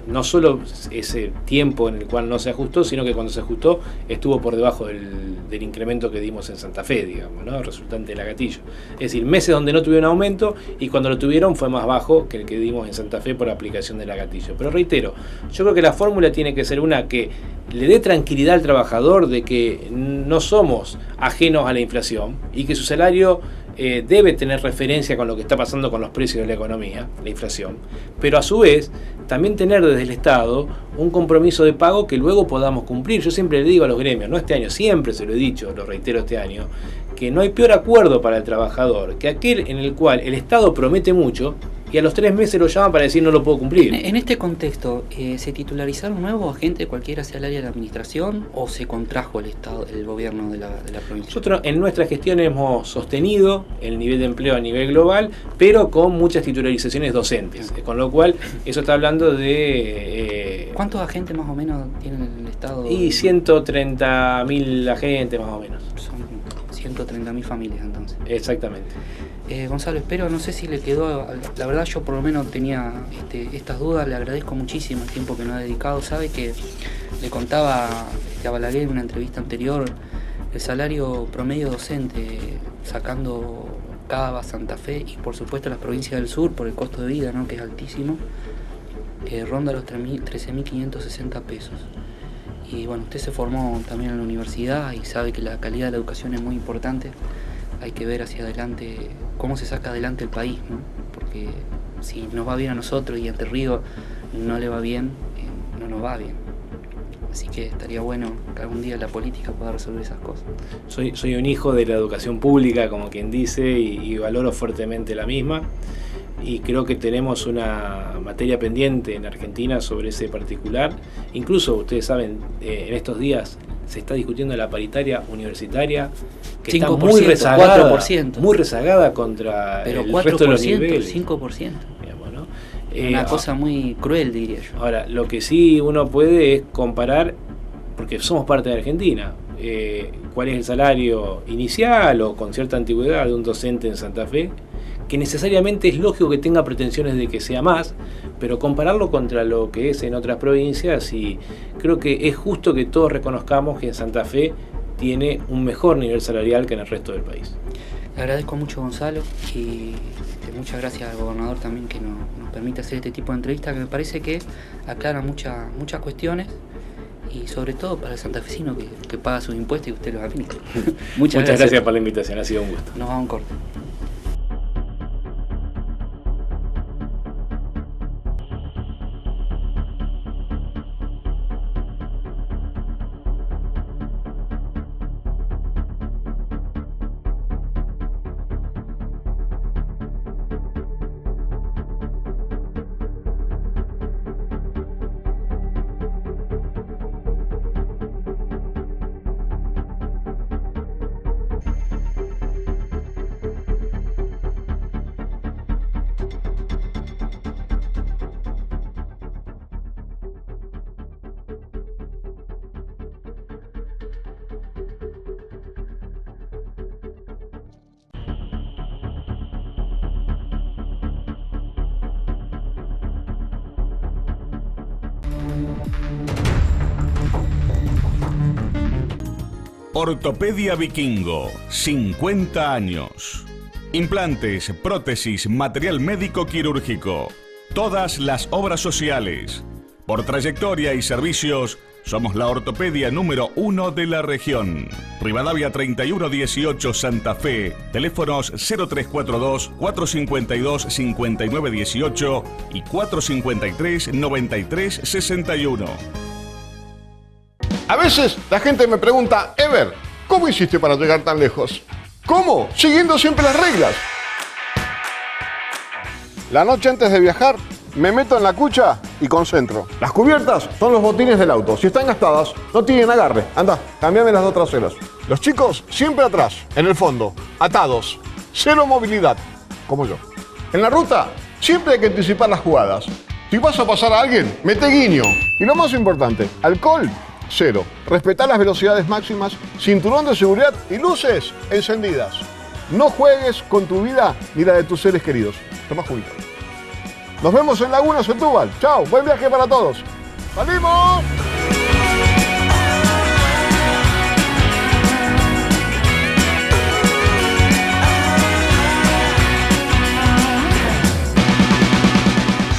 no solo ese tiempo en el cual no se ajustó, sino que cuando se ajustó estuvo por debajo del incremento que dimos en Santa Fe, digamos, ¿no? Resultante de la gatillo. Es decir, meses donde no tuvieron aumento y cuando lo tuvieron fue más bajo que el que dimos en Santa Fe por aplicación de la gatillo. Pero reitero, yo creo que la fórmula tiene que ser una que le dé tranquilidad al trabajador de que no somos ajenos a la inflación y que su salario debe tener referencia con lo que está pasando con los precios de la economía, la inflación, pero a su vez también tener desde el Estado un compromiso de pago que luego podamos cumplir. Yo siempre le digo a los gremios, no este año, siempre se lo he dicho, lo reitero este año, que no hay peor acuerdo para el trabajador que aquel en el cual el Estado promete mucho y a los 3 meses lo llaman para decir no lo puedo cumplir. En este contexto, ¿se titularizaron nuevos agentes cualquiera sea el área de la administración o se contrajo el Estado, el gobierno de la provincia? Nosotros en nuestra gestión hemos sostenido el nivel de empleo a nivel global, pero con muchas titularizaciones docentes, con lo cual eso está hablando de... ¿Cuántos agentes más o menos tiene el Estado? Y 130.000 agentes más o menos. Son 130.000 familias entonces. Exactamente. Gonzalo, espero, no sé si le quedó, la verdad yo por lo menos tenía estas dudas, le agradezco muchísimo el tiempo que nos ha dedicado. Sabe que le contaba a Balaguer en una entrevista anterior, el salario promedio docente, sacando Cava, Santa Fe y por supuesto las provincias del sur por el costo de vida, ¿no?, que es altísimo, ronda los 13.560 pesos. Y bueno, usted se formó también en la universidad y sabe que la calidad de la educación es muy importante. hay que ver hacia adelante cómo se saca adelante el país, ¿no? Porque si nos va bien a nosotros y a Entre Ríos no le va bien, no nos va bien. Así que estaría bueno que algún día la política pueda resolver esas cosas. Soy un hijo de la educación pública, como quien dice, y valoro fuertemente la misma. Y creo que tenemos una materia pendiente en Argentina sobre ese particular. Incluso, ustedes saben, en estos días se está discutiendo la paritaria universitaria, que 5%, está muy rezagada, 4%. Muy rezagada contra pero el 4%, resto de los niveles. 5%. Digamos, ¿no? Una cosa muy cruel, diría yo. Ahora, lo que sí uno puede es comparar, porque somos parte de Argentina, cuál es el salario inicial o con cierta antigüedad de un docente en Santa Fe, que necesariamente es lógico que tenga pretensiones de que sea más, pero compararlo contra lo que es en otras provincias, y creo que es justo que todos reconozcamos que en Santa Fe tiene un mejor nivel salarial que en el resto del país. Le agradezco mucho, Gonzalo, y muchas gracias al gobernador también que nos permite hacer este tipo de entrevistas, que me parece que aclara muchas cuestiones, y sobre todo para el santafesino que paga sus impuestos y usted los administra. Muchas gracias por la invitación, ha sido un gusto. Nos vamos a un corte. Ortopedia Vikingo, 50 años. Implantes, prótesis, material médico quirúrgico. Todas las obras sociales. Por trayectoria y servicios, somos la ortopedia número 1 de la región. Rivadavia 3118 Santa Fe. Teléfonos 0342 452 5918 y 453 9361. A veces la gente me pregunta, Ever, ¿cómo hiciste para llegar tan lejos? ¿Cómo? Siguiendo siempre las reglas. La noche antes de viajar, me meto en la cucha y concentro. Las cubiertas son los botines del auto. Si están gastadas, no tienen agarre. Anda, cambiame las dos traseras. Los chicos siempre atrás, en el fondo, atados. Cero movilidad, como yo. En la ruta, siempre hay que anticipar las jugadas. Si vas a pasar a alguien, mete guiño. Y lo más importante, alcohol, cero. Respetar las velocidades máximas, cinturón de seguridad y luces encendidas. No juegues con tu vida ni la de tus seres queridos. Toma juguito. Nos vemos en Laguna Setúbal. Chao, buen viaje para todos. ¡Salimos!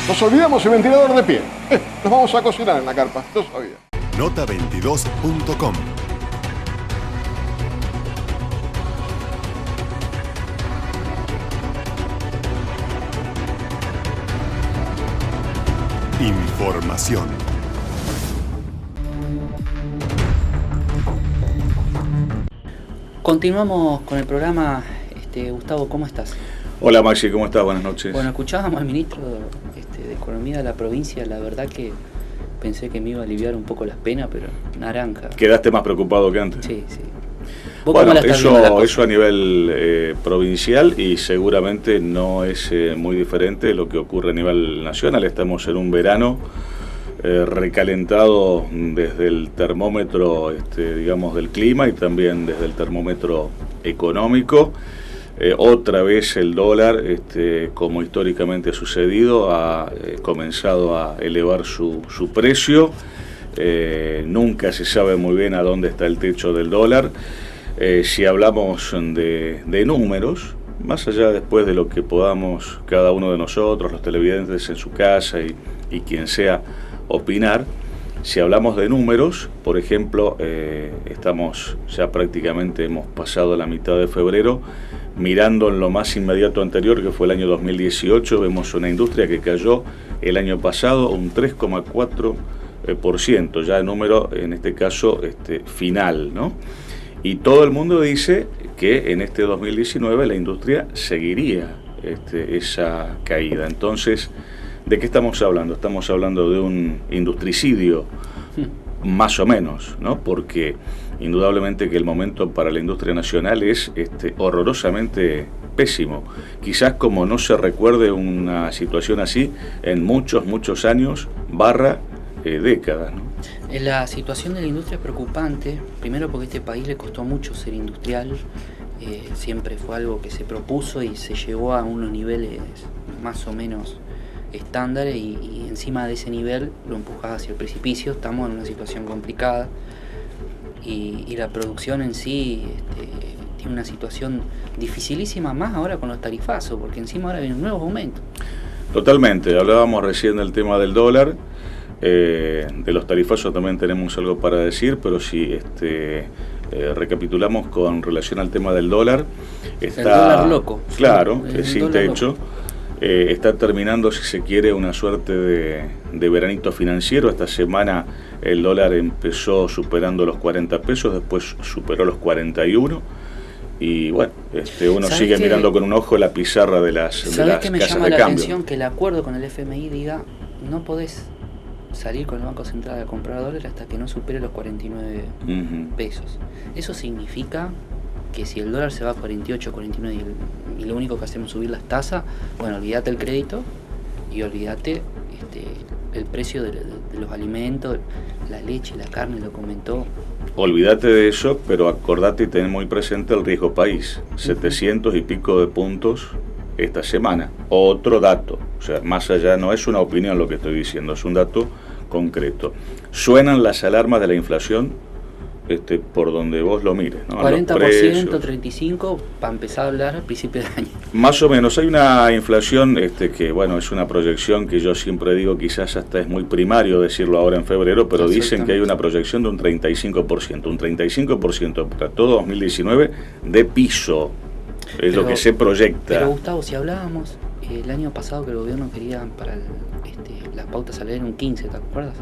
Nos olvidamos el ventilador de pie. Nos vamos a cocinar en la carpa. No sabía. Nota22.com. Información. Continuamos con el programa. Gustavo, ¿cómo estás? Hola Maxi, ¿cómo estás? Buenas noches. Bueno, escuchábamos al ministro de Economía de la provincia. La verdad que pensé que me iba a aliviar un poco las penas, pero naranja. ¿Quedaste más preocupado que antes? Sí. Bueno, eso a nivel provincial, y seguramente no es muy diferente de lo que ocurre a nivel nacional. Estamos en un verano recalentado desde el termómetro, digamos, del clima, y también desde el termómetro económico. Otra vez el dólar, como históricamente ha sucedido, ha comenzado a elevar su precio. Nunca se sabe muy bien a dónde está el techo del dólar. Si hablamos de números, más allá después de lo que podamos cada uno de nosotros, los televidentes en su casa y quien sea, opinar, Si hablamos de números, por ejemplo, ya prácticamente hemos pasado la mitad de febrero, mirando en lo más inmediato anterior, que fue el año 2018, vemos una industria que cayó el año pasado un 3,4%, ya el número, en este caso, final, ¿no? Y todo el mundo dice que en este 2019 la industria seguiría esa caída. Entonces, ¿de qué estamos hablando? Estamos hablando de un industricidio, más o menos, ¿no? Porque indudablemente que el momento para la industria nacional es horrorosamente pésimo. Quizás como no se recuerde una situación así en muchos años, décadas, ¿no? La situación de la industria es preocupante, primero porque a este país le costó mucho ser industrial, siempre fue algo que se propuso y se llegó a unos niveles más o menos estándares y encima de ese nivel lo empujaba hacia el precipicio. Estamos en una situación complicada y la producción en sí tiene una situación dificilísima, más ahora con los tarifazos, porque encima ahora vienen nuevos aumentos. Totalmente, hablábamos recién del tema del dólar, de los tarifazos también tenemos algo para decir, pero si recapitulamos con relación al tema del dólar, está el dólar loco. Claro, el sin techo. Está terminando, si se quiere, una suerte de veranito financiero. Esta semana el dólar empezó superando los 40 pesos, después superó los 41. Y bueno, uno sigue mirando con un ojo la pizarra de las casas de cambio. ¿Sabés qué me llama la atención? Que el acuerdo con el FMI diga, no podés salir con el Banco Central a comprar dólares hasta que no supere los 49 pesos. Eso significa que si el dólar se va a 48, 49 y lo único que hacemos es subir las tasas, bueno, olvídate el crédito y olvídate el precio de los alimentos, la leche, la carne, lo comentó. Olvídate de eso, pero acordate y ten muy presente el riesgo país, 700 y pico de puntos esta semana. Otro dato, o sea, más allá, no es una opinión lo que estoy diciendo, es un dato concreto. Suenan las alarmas de la inflación por donde vos lo mires, ¿no? 40%, 35% para empezar a hablar al principio del año. Más o menos, hay una inflación que, bueno, es una proyección que yo siempre digo, quizás hasta es muy primario decirlo ahora en febrero, pero dicen que hay una proyección de un 35% para todo 2019 de piso, es lo que se proyecta. Pero Gustavo, si hablábamos el año pasado que el gobierno quería para las pautas salariales un 15, ¿te acuerdas?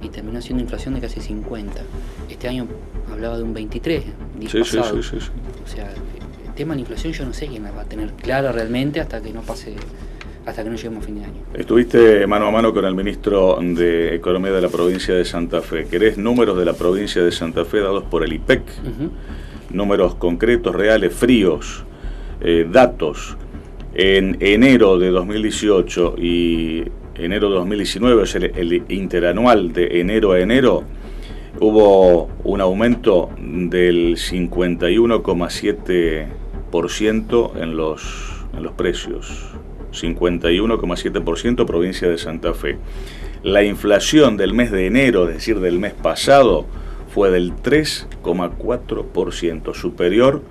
Y terminó siendo inflación de casi 50. Este año hablaba de un 23. Sí. O sea, el tema de la inflación yo no sé quién la va a tener clara realmente hasta que no lleguemos a fin de año. Estuviste mano a mano con el ministro de Economía de la provincia de Santa Fe. ¿Querés números de la provincia de Santa Fe dados por el IPEC? Números concretos, reales, fríos, datos. En enero de 2018 y enero de 2019, o sea, el interanual de enero a enero, hubo un aumento del 51,7% en los precios. 51,7% provincia de Santa Fe. La inflación del mes de enero, es decir, del mes pasado, fue del 3,4%, superior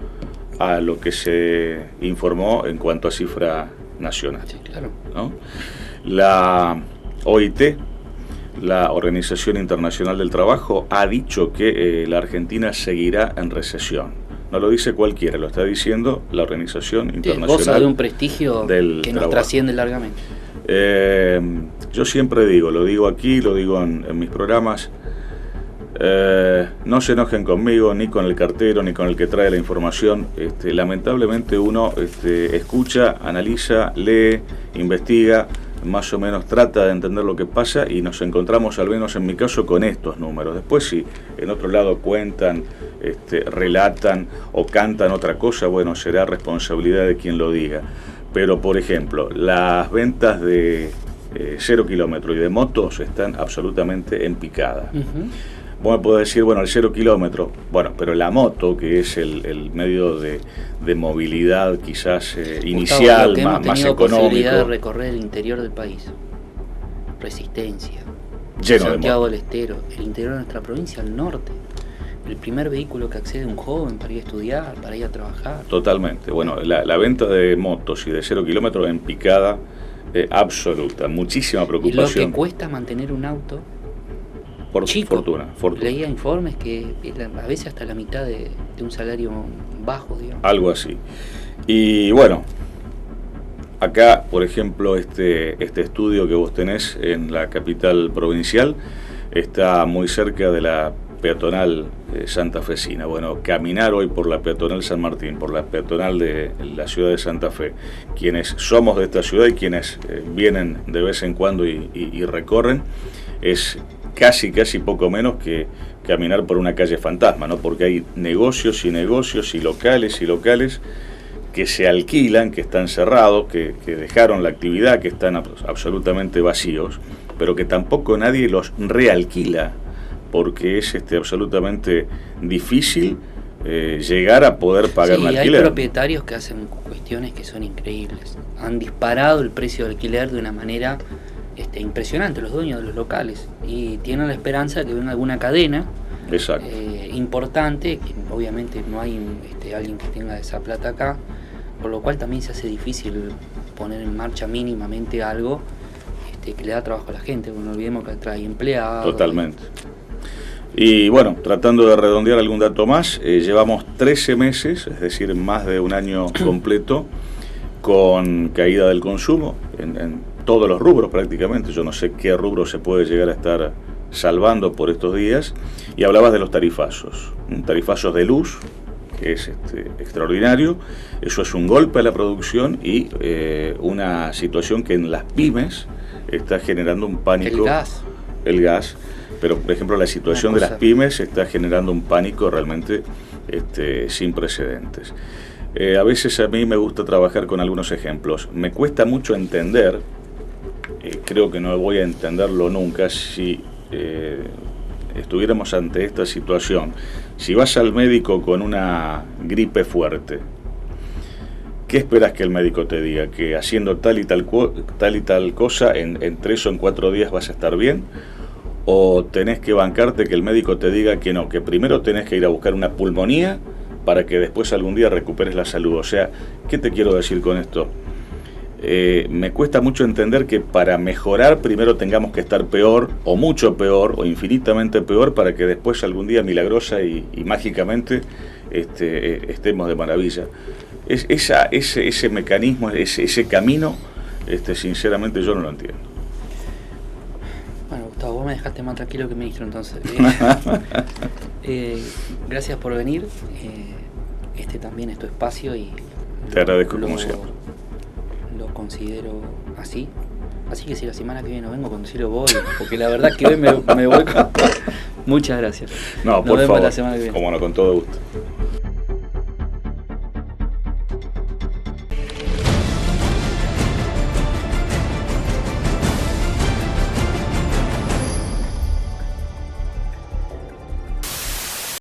a lo que se informó en cuanto a cifra nacional. Sí, claro. ¿No? La OIT, la Organización Internacional del Trabajo, ha dicho que la Argentina seguirá en recesión. No lo dice cualquiera, lo está diciendo la Organización Internacional goza de un prestigio que nos trasciende largamente. Yo siempre digo, lo digo aquí, lo digo en mis programas, no se enojen conmigo, ni con el cartero, ni con el que trae la información. Lamentablemente uno escucha, analiza, lee, investiga, más o menos trata de entender lo que pasa y nos encontramos, al menos en mi caso, con estos números. Después si en otro lado cuentan, relatan o cantan otra cosa, bueno, será responsabilidad de quien lo diga. Pero, por ejemplo, las ventas de 0 kilómetros y de motos están absolutamente en picada. Vos me podés decir, bueno, el 0 kilómetro, bueno, pero la moto, que es el medio de movilidad quizás inicial, Gustavo, más económico. Posibilidad de recorrer el interior del país. Resistencia. Lleno Santiago del Estero, el interior de nuestra provincia, al norte. El primer vehículo que accede un joven para ir a estudiar, para ir a trabajar. Totalmente. Bueno, la venta de motos y de 0 kilómetros en picada absoluta. Muchísima preocupación. Y lo que cuesta mantener un auto chico. Fortuna. Leía informes que a veces hasta la mitad de un salario bajo, digamos. Algo así. Y bueno, acá, por ejemplo, este estudio que vos tenés en la capital provincial está muy cerca de la peatonal santafesina. Bueno, caminar hoy por la peatonal San Martín, por la peatonal de la ciudad de Santa Fe, quienes somos de esta ciudad y quienes vienen de vez en cuando y recorren, es casi poco menos que caminar por una calle fantasma, ¿no? Porque hay negocios y locales que se alquilan, que están cerrados, que dejaron la actividad, que están absolutamente vacíos, pero que tampoco nadie los realquila, porque es absolutamente difícil llegar a poder pagar un alquiler. Hay propietarios que hacen cuestiones que son increíbles. Han disparado el precio del alquiler de una manera impresionante, los dueños de los locales, y tienen la esperanza de que venga alguna cadena importante, que obviamente no hay alguien que tenga esa plata acá, por lo cual también se hace difícil poner en marcha mínimamente algo que le da trabajo a la gente. No olvidemos que trae empleados. Totalmente. Y bueno, tratando de redondear algún dato más, llevamos 13 meses, es decir, más de un año completo, con caída del consumo en todos los rubros prácticamente. Yo no sé qué rubro se puede llegar a estar salvando por estos días. Y hablabas de los tarifazos de luz, que es extraordinario. Eso es un golpe a la producción y una situación que en las pymes está generando un pánico. El gas. Pero, por ejemplo, la situación de las pymes está generando un pánico realmente sin precedentes. A veces a mí me gusta trabajar con algunos ejemplos. Me cuesta mucho entender, creo que no voy a entenderlo nunca, si estuviéramos ante esta situación. Si vas al médico con una gripe fuerte, ¿qué esperas que el médico te diga? ¿Que haciendo tal y tal cosa en 3 o en 4 días vas a estar bien? ¿O tenés que bancarte que el médico te diga que no, que primero tenés que ir a buscar una pulmonía para que después algún día recuperes la salud? O sea, ¿qué te quiero decir con esto? Me cuesta mucho entender que para mejorar primero tengamos que estar peor, o mucho peor, o infinitamente peor, para que después algún día milagrosa y mágicamente estemos de maravilla. Ese mecanismo, ese camino, sinceramente yo no lo entiendo. Bueno, Gustavo, vos me dejaste más tranquilo que ministro, entonces. Gracias por venir. También es tu espacio y te agradezco como siempre. Lo considero así. Así que si la semana que viene no vengo, considero voy, porque la verdad que hoy me voy con... Muchas gracias. No, por favor. La semana que viene. Como no, con todo gusto.